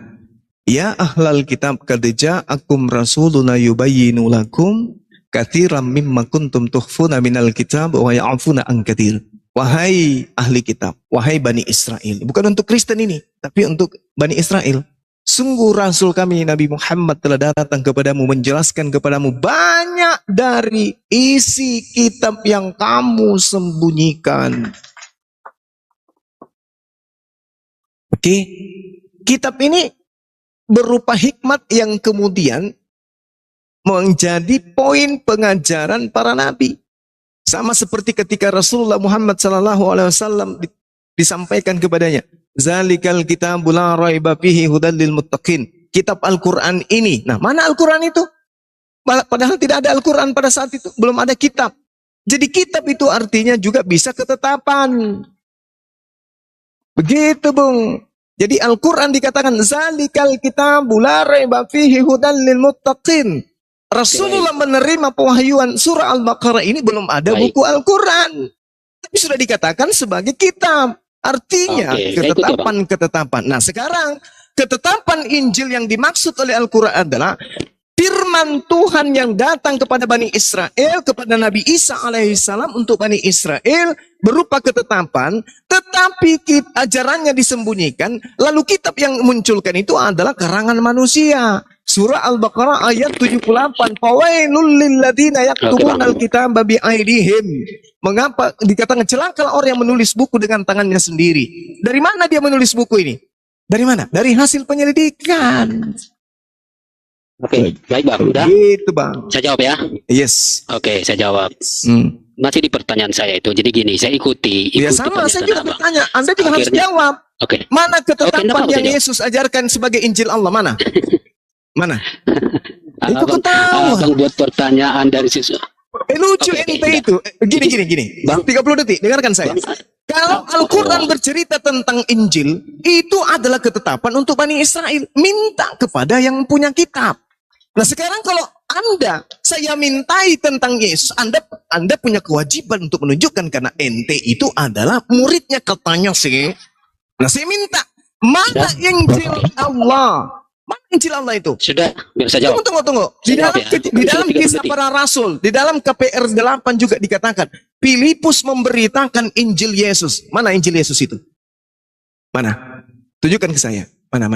ya ahlal kitab qad ja'akum rasuluna yubayyinu lakum katsiran mimma kuntum tukhfuna minal kitab wa ya'funa an katsir. Wahai ahli kitab, wahai Bani Israel. Bukan untuk Kristen ini, tapi untuk Bani Israel. Sungguh Rasul kami Nabi Muhammad telah datang kepadamu menjelaskan kepadamu banyak dari isi kitab yang kamu sembunyikan. Oke, kitab ini berupa hikmat yang kemudian menjadi poin pengajaran para nabi. Sama seperti ketika Rasulullah Muhammad SAW disampaikan kepadanya, "Zalikal kitabul la raiba fihi hudal lil muttaqin." Kitab Al-Quran ini. Nah, mana Al-Quran itu? Padahal tidak ada Al-Quran pada saat itu. Belum ada kitab. Jadi kitab itu artinya juga bisa ketetapan. Begitu, Bung. Jadi Al-Quran dikatakan zalikal kitabul la raiba fihi hudal lil muttaqin. Rasulullah menerima pewahyuan surah Al-Baqarah ini belum ada buku Al-Quran. Tapi sudah dikatakan sebagai kitab. Artinya ketetapan-ketetapan. Nah, sekarang ketetapan Injil yang dimaksud oleh Al-Quran adalah firman Tuhan yang datang kepada Bani Israel, kepada Nabi Isa alaihissalam untuk Bani Israel berupa ketetapan, tetapi ajarannya disembunyikan, lalu kitab yang munculkan itu adalah karangan manusia. Surah Al-Baqarah ayat 78. Fawailul lilladzina yaktubuna al-kitaba bi'aidihim. Mengapa dikatakan celakalah orang yang menulis buku dengan tangannya sendiri? Dari mana dia menulis buku ini? Dari mana? Dari hasil penyelidikan. Oke, baik Bang. Udah? Gitu, Bang. Saya jawab ya? Yes. Oke, saya jawab. Masih di pertanyaan saya itu. Jadi gini, saya ikuti Ya sama, saya juga Abang. bertanya. Anda juga harus jawab. Oke. Mana ketetapan Oke, yang jawab. Yesus ajarkan sebagai Injil Allah? Mana? Mana? Itu Abang, ketahuan. abang buat pertanyaan dari sisi. Lucu Oke, ente itu. Gini. Bang. 30 detik, dengarkan saya. Kalau Al-Quran bercerita tentang Injil, itu adalah ketetapan untuk Bani Israel. Minta kepada yang punya kitab. Nah sekarang kalau saya mintai tentang Yesus, Anda punya kewajiban untuk menunjukkan karena ente itu adalah muridnya katanya sih. Nah saya minta, mana Injil Allah? Mana Injil Allah itu? Sudah, biar saya jawab. Tunggu. Di Saya dalam, jawab ya. di dalam Sudah 30 kisah detik. para rasul, di dalam KPR 8 juga dikatakan, Filipus memberitakan Injil Yesus. Mana Injil Yesus itu? Mana? Tunjukkan ke saya. Mana.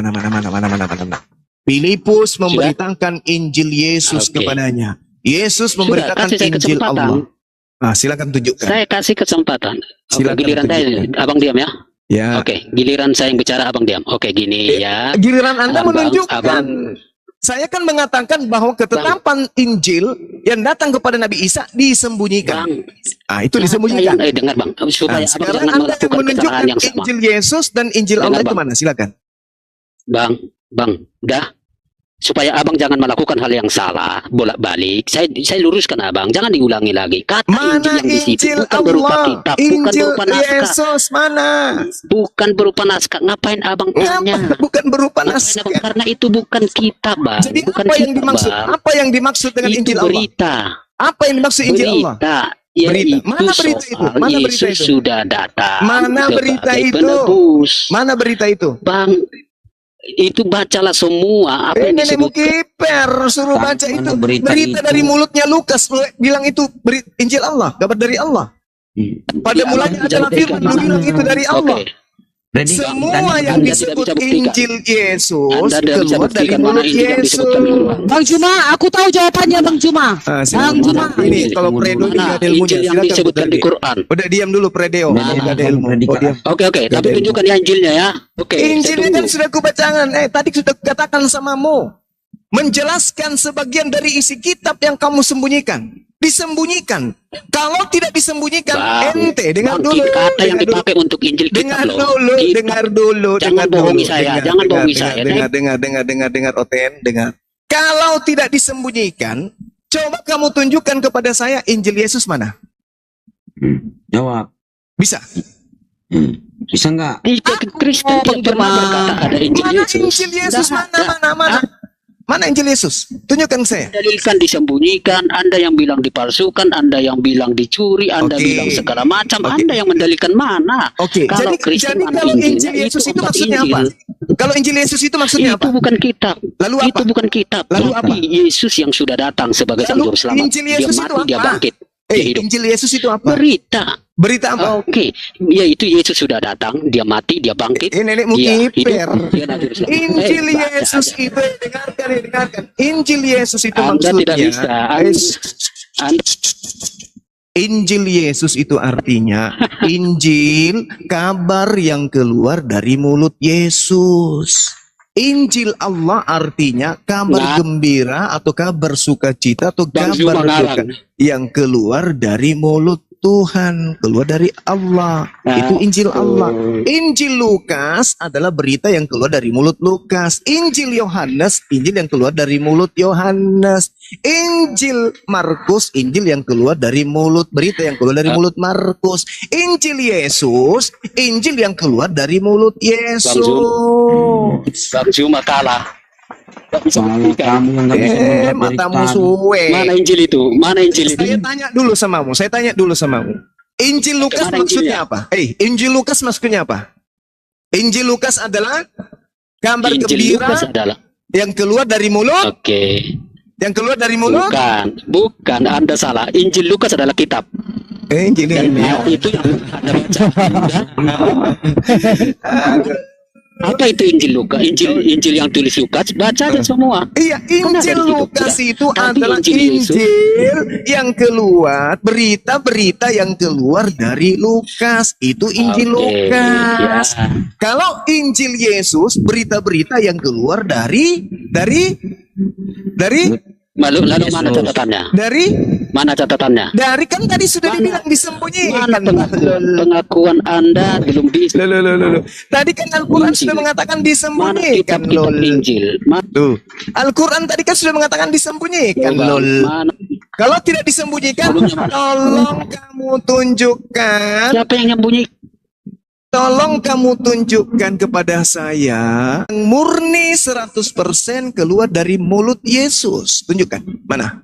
Filipus memberitakan Injil Yesus Oke. kepadanya. Yesus Sudah, memberitakan kasih saya Injil kesempatan. Allah. Nah, silakan tunjukkan. Saya kasih kesempatan. Oke, Silakan giliran saya, tunjukkan. abang diam ya. Ya. Oke, giliran saya yang bicara, abang diam. Oke, gini ya. Giliran Anda Abang- menunjukkan. abang- Saya kan mengatakan bahwa ketetapan Injil yang datang kepada Nabi Isa disembunyikan. Bang, Itu disembunyikan. dengar bang, supaya abang Sekarang jangan Anda yang melakukan kesalahan menunjukkan yang sama. Injil Yesus dan Injil Dengar, Allah itu Bang. mana? Silakan. Bang, udah. Supaya abang jangan melakukan hal yang salah, bolak-balik. Saya luruskan abang, jangan diulangi lagi. Kata Mana Injil yang di situ Injil bukan berupa Allah? kitab, bukan Injil berupa naskah, Yesus mana? bukan berupa naskah. Ngapain abang tanya? Bukan berupa Ngapain naskah. abang? Karena itu bukan kitab, bang. Jadi Bukan apa yang kitab, dimaksud? Bang. Apa yang dimaksud dengan Itu Injil Allah? berita. Apa yang dimaksud Injil Allah? Berita. Ya, Berita. itu Mana berita itu? soal Mana berita Yesus itu? sudah datang. Mana sebagai berita itu? penebus. Mana berita itu? Bang, itu bacalah semua apa yang Nenekmu disebut. kiper suruh Bang, baca mana itu. berita Berita itu? dari mulutnya Lukas bilang itu Injil Allah, kabar dari Allah. Pada mulanya adalah firman, lu bilang itu dari Allah. Predikat. Semua yang Anda tidak disebut bisa buktikan. Injil Yesus Anda tidak bisa keluar dari buktikan mana mulut Injil yang Yesus. disebutkan Allah. Bang Juma, aku tahu jawabannya Bang Juma. Bang Juma. Ini kalau Predo ini Mana nggak ada ilmunya. Injil yang Silakan disebutkan Budi. di Quran? Udah diam dulu Predeo. Mana Nggak ada ada ilmu. predikat? Oh, diam. Oke, tapi ada ilmu. tunjukkan ya Injilnya ya. Oke, saya Injilnya kan tunggu. sudah kubacakan. Tadi sudah katakan samamu. Menjelaskan sebagian dari isi kitab yang kamu sembunyikan. Disembunyikan. Kalau tidak disembunyikan, Bang, ente dengar Bang, dulu. kata yang dengar dulu. dipakai untuk Injil Dengar kitab loh. dulu, Kitab. dengar dulu, Jangan dengar bohongi dulu. saya, Dengar, jangan dengar, bohongi dengar, saya. dengar, OTN, dengar. Kalau tidak disembunyikan, coba kamu tunjukkan kepada saya Injil Yesus mana? Jawab. Bisa? Bisa nggak? Kristen tidak pernah berkata ada Injil Mana Yesus. Injil Yesus? Tidak Mana? Mana Injil Yesus? Tunjukkan saya. Dalilkan disembunyikan, Anda yang bilang dipalsukan, Anda yang bilang dicuri, Anda Oke. bilang segala macam, Oke. Anda yang mendalilkan mana? Oke, Kalau jadi Kristen mana kalau Injilnya? Injil Yesus itu obat maksudnya Injil. apa? Kalau Injil Yesus itu maksudnya Itu apa? bukan kitab. Lalu apa? Itu bukan kitab. Lalu tapi Yesus yang sudah datang sebagai sang Lalu juru selamat. Injil Dia Yesus mati, itu dia apa? bangkit, dia hidup. Injil Yesus itu apa? Berita. Berita apa? Oke, yaitu Yesus sudah datang, dia mati, dia bangkit, Nenekmu dia kiper. hidup, dia juru selamat. Injil Baca Yesus aja. itu dengarkan. Injil Yesus itu Anda maksudnya. tidak bisa. Anda Injil Yesus itu artinya Injil, kabar yang keluar dari mulut Yesus. Injil Allah artinya kabar Nah. gembira atau kabar sukacita atau Bang kabar Zuma duka ngarang. yang keluar dari mulut Tuhan, keluar dari Allah. Nah, Itu Injil Allah. oh. Injil Lukas adalah berita yang keluar dari mulut Lukas. Injil Yohanes, Injil yang keluar dari mulut Yohanes. Injil Markus, Injil yang keluar dari mulut, berita yang keluar dari mulut Markus. Injil Yesus, Injil yang keluar dari mulut Yesus. Bang Zuma kalah. Nggak bisa Kalau buktikan. kamu yang nggak bisa membuat Matamu berita. suwe. Mana Injil itu? Mana Injil itu? Saya tanya dulu samamu. Injil Lukas Mana maksudnya Injilnya? apa? Injil Lukas maksudnya apa? Injil Lukas adalah kabar Injil gembira Lukas adalah. yang keluar dari mulut, Oke. yang keluar dari mulut. Bukan, Anda salah. Injil Lukas adalah kitab. Injil Dan ini. itu yang Anda baca. Apa itu Injil Lukas? Injil yang tulis Lukas, baca aja semua. Iya, Injil Kan ada di situ. Lukas itu Tapi adalah Injil Yesus- Injil yang keluar, berita-berita yang keluar dari Lukas. Itu Injil Oke, Lukas. ya. Kalau Injil Yesus, berita-berita yang keluar dari Lalu mana catatannya? Mana catatannya? dari kan tadi sudah dibilang disembunyikan. Mana pengakuan Anda belum bisa? Loh. Tadi kan Al-Quran sudah mengatakan Mana disembunyikan. kitab-kitab Injil? Tuh. Al-Quran tadi kan sudah mengatakan disembunyikan. Mana? Kalau tidak disembunyikan, tolong kamu tunjukkan. Siapa yang nyembunyi? Tolong kamu tunjukkan kepada saya yang murni 100% keluar dari mulut Yesus. Tunjukkan. Mana?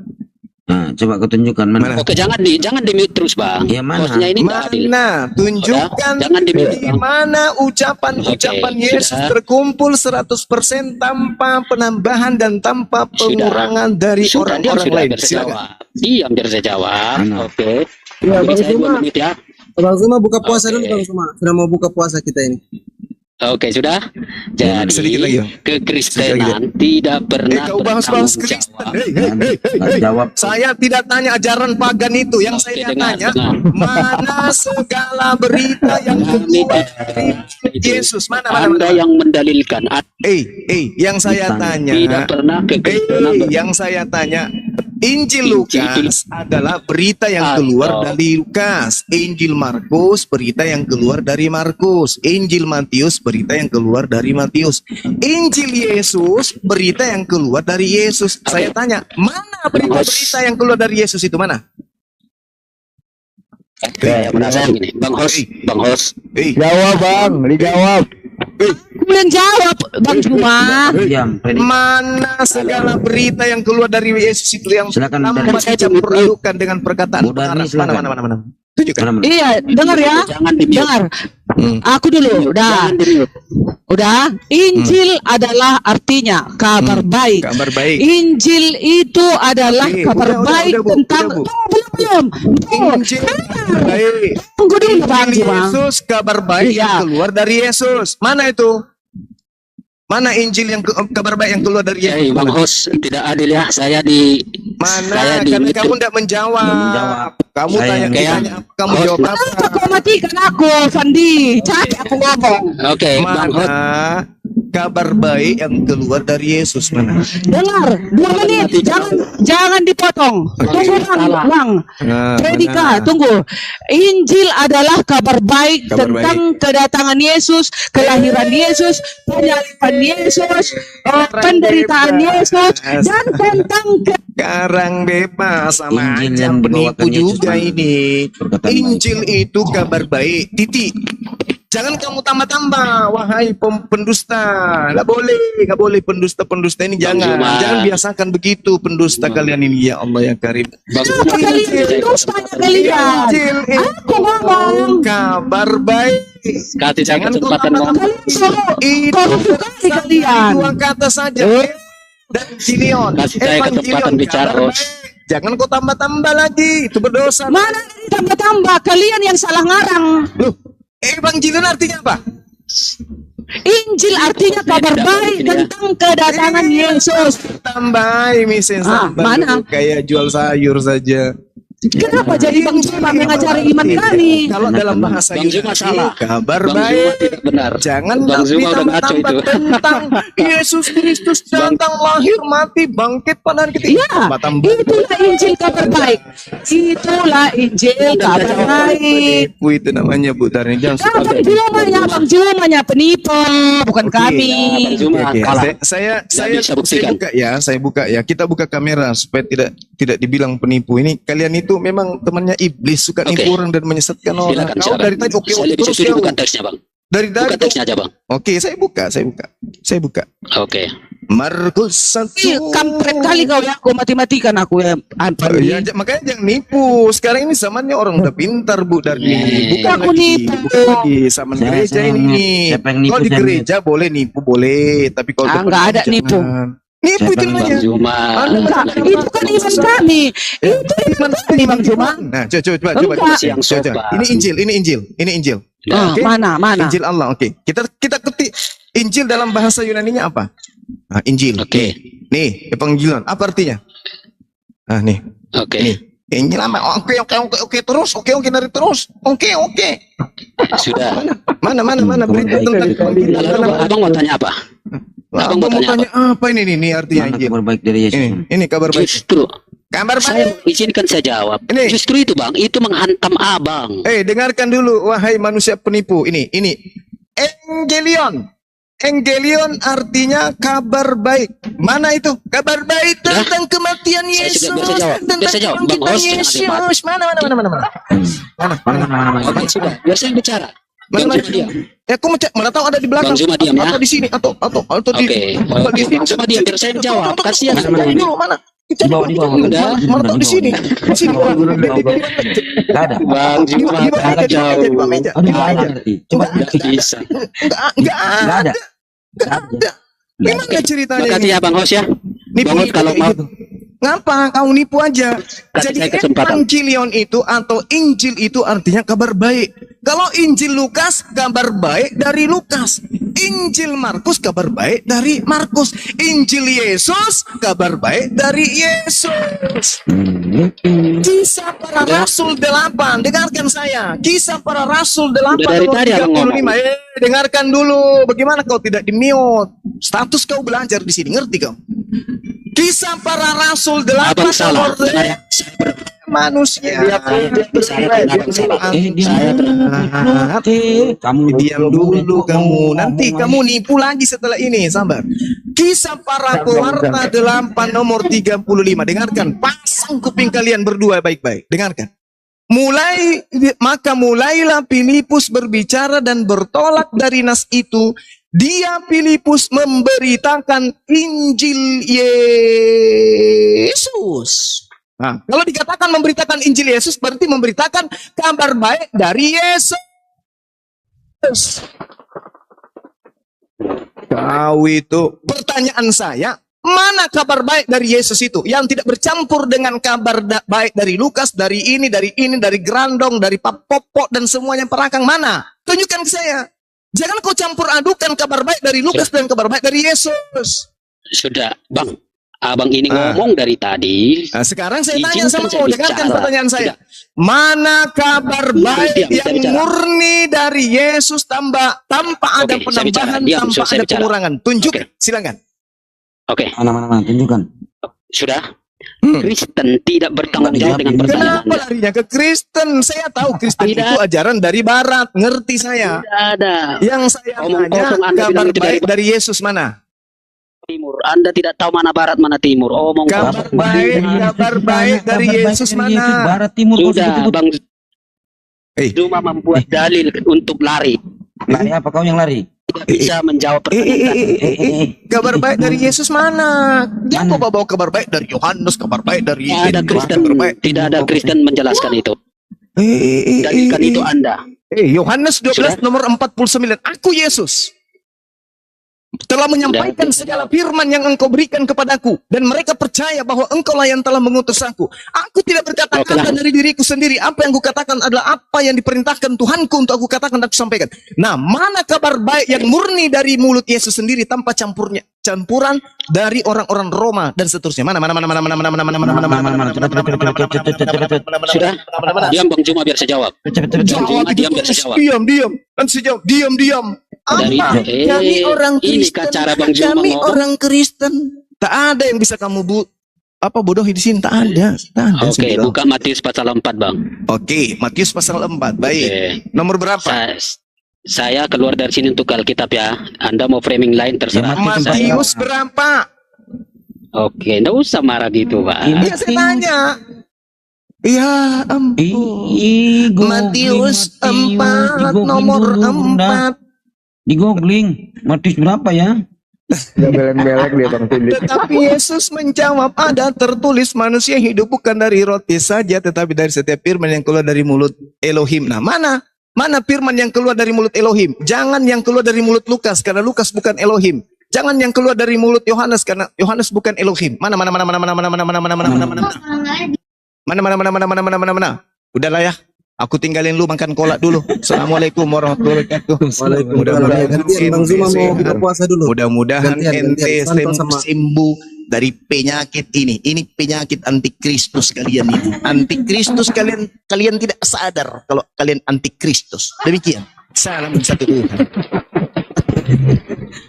Nah, coba kau tunjukkan mana. Oke, jangan di mute terus, Bang. Ya, mana? Bosnya ini nggak adil. Mana? Tunjukkan Jangan di-mute, di Bang. mana ucapan-ucapan Oke, Yesus sudah. terkumpul 100% tanpa penambahan dan tanpa Sudah. pengurangan dari Sudah, diam orang-orang sudah, lain. biar saya Silakan. jawab. Diam biar saya jawab. Mana? Oke. Ya, Bagi Bang saya 2 Zuma. menit ya. Bang Zuma buka puasa Oke. dulu Bang Zuma. Sudah mau buka puasa kita ini. Oke, sudah. sedikit lagi, Jadi, ya. kekristenan tidak pernah Kau bahas-bahas bertanggung Kristen. jawab. Nggak jawab. Saya tidak tanya ajaran pagan itu. Yang Oke, saya dengar, tanya, dengar. mana segala berita yang Kami keluar tidak dari itu. Yesus? Mana? Anda yang mendalilkan. Yang saya tanya. Tidak pernah kekristenan Yang saya tanya, Injil Injil. Lukas adalah berita yang keluar dari Lukas. Injil Markus, berita yang keluar dari Markus. Injil Matius, berita yang keluar dari Matius. Injil Yesus, berita yang keluar dari Yesus. Saya tanya, mana berita-berita yang keluar dari Yesus itu mana? Saya penasaran gini, Bang Hos. Jawab bang, dijawab. Aku yang jawab, Bang Juma. Diam. Predik. Mana segala berita yang keluar dari Yesus itu yang Silakan, tanpa Dan saya dicampur adukan dengan perkataan Bu Darni, pengarang. silakan. Mana? Tunjukkan. Mana, mana? Iya, dengar ya. Jangan di-mute. Dengar. Hmm. Aku dulu. Udah. Jangan di-mute. Udah. Injil adalah artinya kabar baik. Kabar baik. Injil itu adalah Oke, kabar udah, baik Bu. tentang Udah, Bu. belum. Injil kabar baik. Tunggu dulu Bang Injil Juma. Yesus kabar baik Iya. yang keluar dari Yesus. Mana itu? Mana Injil yang kabar baik yang keluar dari Hei, Yesus? Bang Hos, tidak adil ya. Saya di Mana? Karena kamu tidak menjawab. Menjawab. Kamu Saya tanya, yang tanya apa, kamu Host. jawab apa? Kenapa kau matikan aku, Fandi? Capek aku ngomong. Oke, Bang Hos. Mana kabar baik yang keluar dari Yesus? Mana? Dengar, 2 menit. Jangan dipotong. Tunggu Bang. Nah, Predika, mana? tunggu. Injil adalah kabar baik Kabar tentang kedatangan Yesus, kelahiran Yesus, penyaliban Yesus, penderitaan Yesus, dan tentang Sekarang bebas sama Injil aja yang penipu dibawakan Yesus juga mana? ini. Perkataan Injil itu kabar baik. Titik. Jangan kamu tambah-tambah, wahai pendusta. Nggak boleh pendusta-pendusta ini Bang jangan. Zuma. Jangan biasakan begitu pendusta kalian ini, ya Allah yang karim. Bang apa kalian dustanya kalian? Injil Aku ngomong. itu kabar baik. kasih saya Jangan kau kesempatan ngomong. tambah-tambah. Itu Korupsi kalian. dua kata saja. Dan Gilion. Kasih saya kesempatan bicara, kabar Host. baik. Jangan kau tambah-tambah lagi. Itu berdosa. Mana tambah-tambah kalian yang salah ngarang. Loh, Evangelion artinya apa? Injil artinya kabar baik tentang kedatangan Yesus. Tambah misalnya mana? kayak jual sayur saja. Kenapa jadi Bang Juma mengajari iman kami? Kalau dalam bahasa Bang Zuma Yunani, salah. kabar Bang Zuma baik. tidak benar. Jangan Bang Zuma udah ngaco ditambah-tambah itu. tentang Yesus Kristus datang lahir mati bangkit pada hari ketiga. Ya, Tambah-tambah. itulah Injil kabar baik. Itulah Injil kabar baik. Penipu itu namanya Bu Tarni. Jangan suka. Bang Jumanya penipu, bukan Oke. kami. Bang Zuma Oke, kalah. saya bisa buktikan. saya buka ya. Kita buka kamera supaya tidak dibilang penipu. Ini kalian itu memang temannya iblis, suka Oke. nipu orang dan menyesatkan orang. Silakan, Kau silakan. dari tadi oke Saya lebih terus setuju kau. bukan teksnya, Bang. Dari Bukan teksnya aja, Bang. Oke, saya buka. Oke. Markus 1. Ih, kampret kali kau ya, kau mati-matikan aku ya. Ya, makanya jangan nipu. Sekarang ini zamannya orang udah pintar Bu Darni. Bukan Aku nipu. zaman Saya- gereja saya ini. siapa yang nipu, Kalau di saya gereja boleh nipu boleh, tapi kalau depan Enggak ada jangan. nipu. Nipu itu Siapa yang namanya. Bang Zuma. Enggak, itu kan iman kami. Itu iman kami Bang Juma. Nah, coba. Enggak. Yang sopan. Ini Injil. Ah, Oke. mana? Injil Allah. Oke. Kita ketik Injil dalam bahasa Yunaninya apa? Nah, Injil. Oke. Nih, Evangelion. Apa artinya? Nah, nih. Oke. Nih. Injil apa? Oke terus. Oke dari terus. Oke. Sudah. Mana berita tentang Evangelion? Lalu Abang mau tanya apa? Abang mau tanya apa ini nih artinya Mana Injil? kabar baik dari Yesus? Ini kabar baik. Justru Kabar saya baik. izinkan saya jawab. Ini. Justru itu, Bang. Itu menghantam Abang. Dengarkan dulu wahai manusia penipu. Ini Evangelion artinya kabar baik. Mana itu? Kabar baik tentang kematian Saya Yesus. sudah biasa jawab. Tentang Biasa jawab. Bang kebangkitan Host, jangan debat. Yesus. Mana? Oke, sudah. Biar saya bicara. Bang Mana? Zuma diam. Aku mana tahu ada di belakang. Bang Zuma diam ya. Atau di sini atau di Oke. atau di sini. Bang Zuma diam biar saya jawab. Kasihan. Mana? Di bawah. Udah. Mana tahu di sini. Di sini. Gak ada. Bang Zuma Di bawah meja, kacau. di bawah meja. Aduh, gak ada berarti. Coba Nggak bisa. Enggak Gak ada. ada. Gimana ceritanya Makasih ini? ya Bang Host ya. Nipu Bang Host kalau mau. Ngapa kau nipu aja? Kasih Jadi saya kesempatan. Evangelion itu atau Injil itu artinya kabar baik. Kalau Injil Lukas kabar baik dari Lukas. Injil Markus kabar baik dari Markus. Injil Yesus kabar baik dari Yesus. Kisah para Rasul 8. Dengarkan saya. Kisah para Rasul 8 Udah dari nomor tadi abang 35. Dengarkan dulu. Bagaimana kau tidak di-mute? Status kau belajar di sini. Ngerti kau? Kisah para Rasul 8 Abang salah. nomor Dengar ya. Saya manusia. Saya abang salah. Dia kamu Diam dulu kamu. Nanti kamu nipu lagi setelah ini. Sabar. Kisah para Keluarga 8 nomor 35. Dengarkan. Pasang kuping kalian berdua baik-baik. Dengarkan. Maka mulailah Filipus berbicara dan bertolak dari nas itu. Dia Filipus memberitakan Injil Yesus. Nah, kalau dikatakan memberitakan Injil Yesus berarti memberitakan kabar baik dari Yesus. Kau itu, pertanyaan saya, mana kabar baik dari Yesus itu yang tidak bercampur dengan kabar baik dari Lukas, dari ini, dari Grandong, dari Popok dan semuanya perakang? Mana? Tunjukkan ke saya. Jangan kau campur adukan kabar baik dari Lukas dan kabar baik dari Yesus. Sudah, Bang. Abang ini ngomong dari tadi. Nah, sekarang saya tanya Izinkan sama saya kau, dengarkan bicara. pertanyaan saya. Tidak. Mana kabar baik Diam, saya yang bicara. murni dari Yesus tanpa ada Oke, saya bicara. penambahan, Diam, tanpa saya ada bicara. pengurangan? Tunjuk, Oke. silakan. Oke, Mana, tunjukkan. sudah. Hmm. Kristen tidak bertanggung jawab dengan pertanyaan Kenapa Anda. larinya ke Kristen? Saya tahu Kristen Tidak. itu ajaran dari Barat, ngerti saya. Tidak ada. Yang saya Omong tanya, kosong Anda kabar bilang itu baik dari Yesus mana? Timur. Anda tidak tahu mana barat mana timur. Omong Kabar kosong. baik dari Yesus mana? Barat timur kau Sudah, sebut-sebut. Bang Eh. Zuma membuat dalil untuk lari. Lari apa kau yang lari? Tidak bisa menjawab pertanyaan tadi. Kabar baik dari Yesus mana? Jangan Mana? kau bawa kabar baik dari Yohanes, kabar baik dari Tidak ada Kristen, kabar baik. tidak ada Kristen menjelaskan itu. Dalilkan itu Anda. Yohanes 12 nomor 49. Aku Yesus telah menyampaikan segala firman yang engkau berikan kepadaku, dan mereka percaya bahwa engkaulah yang telah mengutus aku. Aku tidak berkata-kata dari diriku sendiri. Apa yang kukatakan adalah apa yang diperintahkan Tuhanku untuk aku katakan dan aku sampaikan. Nah, mana kabar baik yang murni dari mulut Yesus sendiri tanpa campuran dari orang-orang Roma dan seterusnya? Mana? Sudah, diam Bang Zuma biar saya jawab. Zuma diam biar saya jawab. Diam. Dan sejawab diam. Dari Kami orang ini Kristen. cara Bang Zuma Kami ngomong. orang Kristen. Tak ada yang bisa kamu bodohi di sini. Tak ada. Oke, buka Matius pasal 4, Bang. Oke, Matius pasal 4. Baik. Oke. Nomor berapa? Saya keluar dari sini untuk Alkitab ya. Anda mau framing lain terserah. Matius berapa? Oke, enggak usah marah gitu, Pak. Iya, saya tanya. Ya ampun. Matius 4 nomor 4. Di googling Matius berapa ya? Beleng-beleng dia Bang Tindi. Tetapi Yesus menjawab, ada tertulis manusia hidup bukan dari roti saja, tetapi dari setiap firman yang keluar dari mulut Elohim. Nah, mana firman yang keluar dari mulut Elohim? Jangan yang keluar dari mulut Lukas, karena Lukas bukan Elohim. Jangan yang keluar dari mulut Yohanes, karena Yohanes bukan Elohim. Mana? Udahlah ya. Aku tinggalin lu makan kolak dulu. Assalamualaikum warahmatullahi wabarakatuh. Waalaikumsalam. Gantian Bang Zuma mau buka puasa dulu. Mudah-mudahan Gantian. ente Sama-sama. sembuh dari penyakit ini. Ini penyakit antikristus kalian ini. Antikristus kalian tidak sadar kalau kalian antikristus. Demikian. Salam satu Tuhan.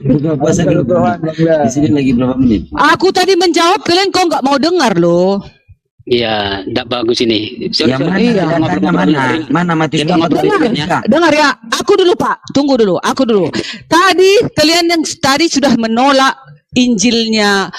Buka puasa dulu. Di sini lagi berapa menit? Aku tadi menjawab, kalian kok nggak mau dengar loh. Iya, enggak bagus ini. Yang mana? Iya, Mana Matius? Kita ngobrol berikutnya. Dengar ya, aku dulu Pak, tunggu dulu, aku dulu. Tadi kalian yang tadi sudah menolak Injilnya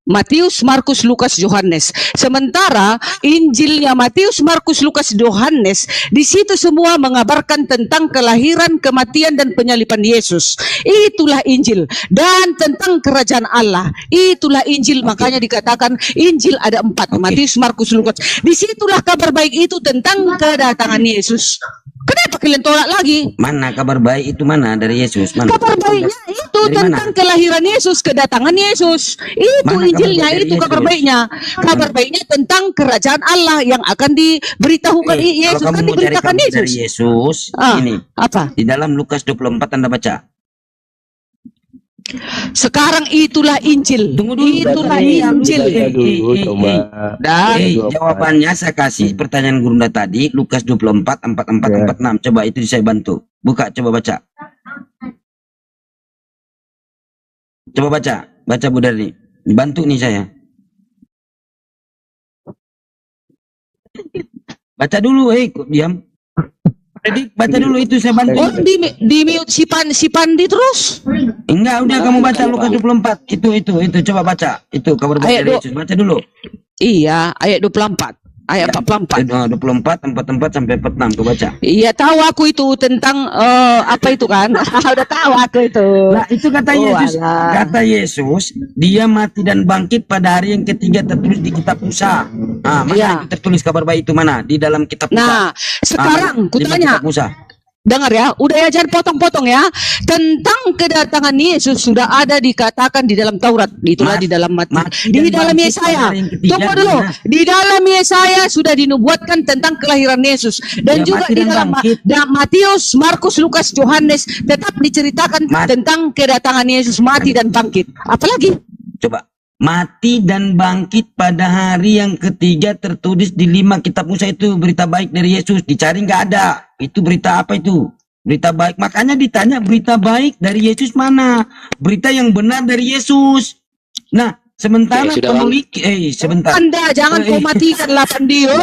Matius, Markus, Lukas, Yohanes. Sementara Injilnya Matius, Markus, Lukas, Yohanes, di situ semua mengabarkan tentang kelahiran, kematian, dan penyaliban Yesus. Itulah Injil. Dan tentang kerajaan Allah. Itulah Injil. Makanya dikatakan Injil ada 4. Matius, Markus, Lukas. Disitulah kabar baik itu tentang kedatangan Yesus. Kenapa kalian tolak lagi? Mana kabar baik itu mana dari Yesus? Mana? Kabar baiknya itu Dari tentang mana? kelahiran Yesus, kedatangan Yesus. Itu Mana Injilnya, kabar baik itu dari kabar Yesus? baiknya. Kabar baiknya tentang kerajaan Allah yang akan diberitahukan Yesus, Kalau kamu kan mau cari diberitakan kabar Yesus. dari Yesus, ini Apa? di dalam Lukas 24 Anda baca. Sekarang itulah Injil. Tunggu dulu. Itulah Baca Injil. dulu coba. Dan Jawabannya saya kasih pertanyaan Gurunda tadi Lukas 24 44 46. Coba itu saya bantu. Buka coba baca. Coba baca. Baca Bu Darni. Bantu nih saya. Baca dulu, kok diam. Jadi baca dulu itu saya bantu. oh, di mute si Pandi terus. Enggak, udah kamu baca Lukas 24. Itu coba baca. Itu kabar baik Ayat dari Yesus. Baca dulu. Iya, ayat 24. ayat 44. 24, 44 sampai 46 tuh baca. Iya tahu aku itu tentang apa itu kan? Udah tahu aku itu. Nah, itu kata Oh, Yesus. alah. Kata Yesus, dia mati dan bangkit pada hari yang ketiga tertulis di kitab Musa. Mana Iya. itu tertulis kabar baik itu mana? Di dalam kitab Musa. Nah, sekarang Di kutanya, kitab Musa. dengar ya, udah ya jangan potong-potong ya. Tentang kedatangan Yesus sudah ada dikatakan di dalam Taurat, itulah di dalam mati di dan dalam bangkit Yesaya. pada hari yang ketiga, Tunggu dulu. gimana? Di dalam Yesaya sudah dinubuatkan tentang kelahiran Yesus dan Ya, juga mati di dan dalam bangkit. Matius, Markus, Lukas, Yohanes tetap diceritakan tentang kedatangan Yesus mati dan bangkit. Apalagi? Coba. Mati dan bangkit pada hari yang ketiga tertulis di 5 kitab Musa itu berita baik dari Yesus. Dicari nggak ada. Itu berita apa itu? Berita baik. Makanya ditanya berita baik dari Yesus mana? Berita yang benar dari Yesus. Nah, sementara Ya, sudah, Bang. penulis sebentar. Anda jangan kau matikan lah pendio.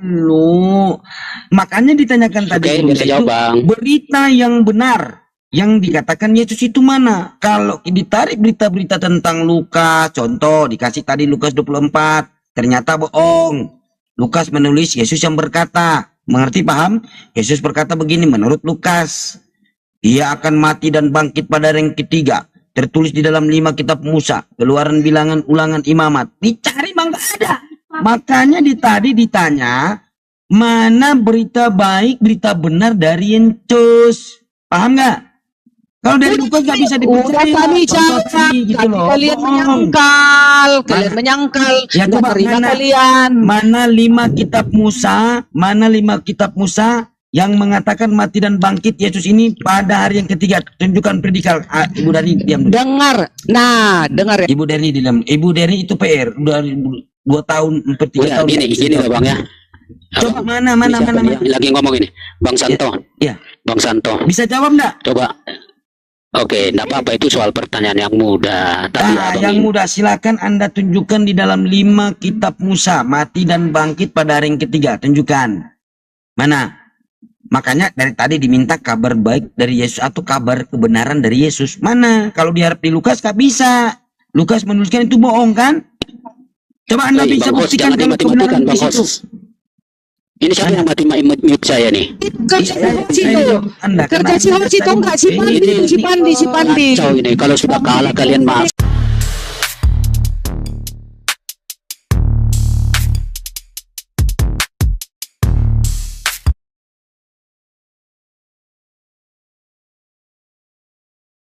Dulu. Makanya ditanyakan tadi Oke, guru bisa saya jawab, itu, Bang. berita yang benar yang dikatakan Yesus itu mana? Kalau ditarik berita-berita tentang Lukas, contoh dikasih tadi Lukas 24, ternyata bohong. Lukas menulis Yesus yang berkata, mengerti paham? Yesus berkata begini menurut Lukas, dia akan mati dan bangkit pada hari yang ketiga. Tertulis di dalam 5 kitab Musa, Keluaran, Bilangan, Ulangan, Imamat. Dicari bang nggak ada. Makanya tadi ditanya mana berita baik, berita benar dari Yesus. Paham nggak? Kalau dari Lukas nggak bisa Udah dipercaya. kami Contoh jawab, tadi gitu tapi loh. kalian Bohong. menyangkal, kalian menyangkal. Ya, Nggak coba terima mana? kalian. Mana 5 kitab Musa, mana 5 kitab Musa yang mengatakan mati dan bangkit Yesus ini pada hari yang ketiga. Tunjukkan predikal. Ibu Dari diam dulu. Dengar, nah dengar ya. Ibu Dari diam. Ibu Dari itu PR udah 2 tahun, 3 Udah, tahun. gini lah Bang ya. Coba mana. Ini siapa nih yang lagi ngomong ini? Bang Santo. Ya. Bang Santo. Bisa jawab enggak? Coba. Oke, enggak apa-apa, itu soal pertanyaan yang mudah. Tapi abang Yang ini- mudah silakan Anda tunjukkan di dalam 5 kitab Musa mati dan bangkit pada hari yang ketiga. Tunjukkan. Mana? Makanya dari tadi diminta kabar baik dari Yesus atau kabar kebenaran dari Yesus. Mana? Kalau diharap di Lukas gak bisa. Lukas menuliskan itu bohong kan? Coba Anda Hey, bisa Bang Hos, buktikan jangan kalau kebenaran dimati-matikan, di Bang situ. Hos. Ini siapa yang mute saya nih? Kerja si itu, Anda kerja si Hoci itu enggak si Pandi, Ini- si Pandi. Kacau ini, kalau sudah kalah kalian maaf.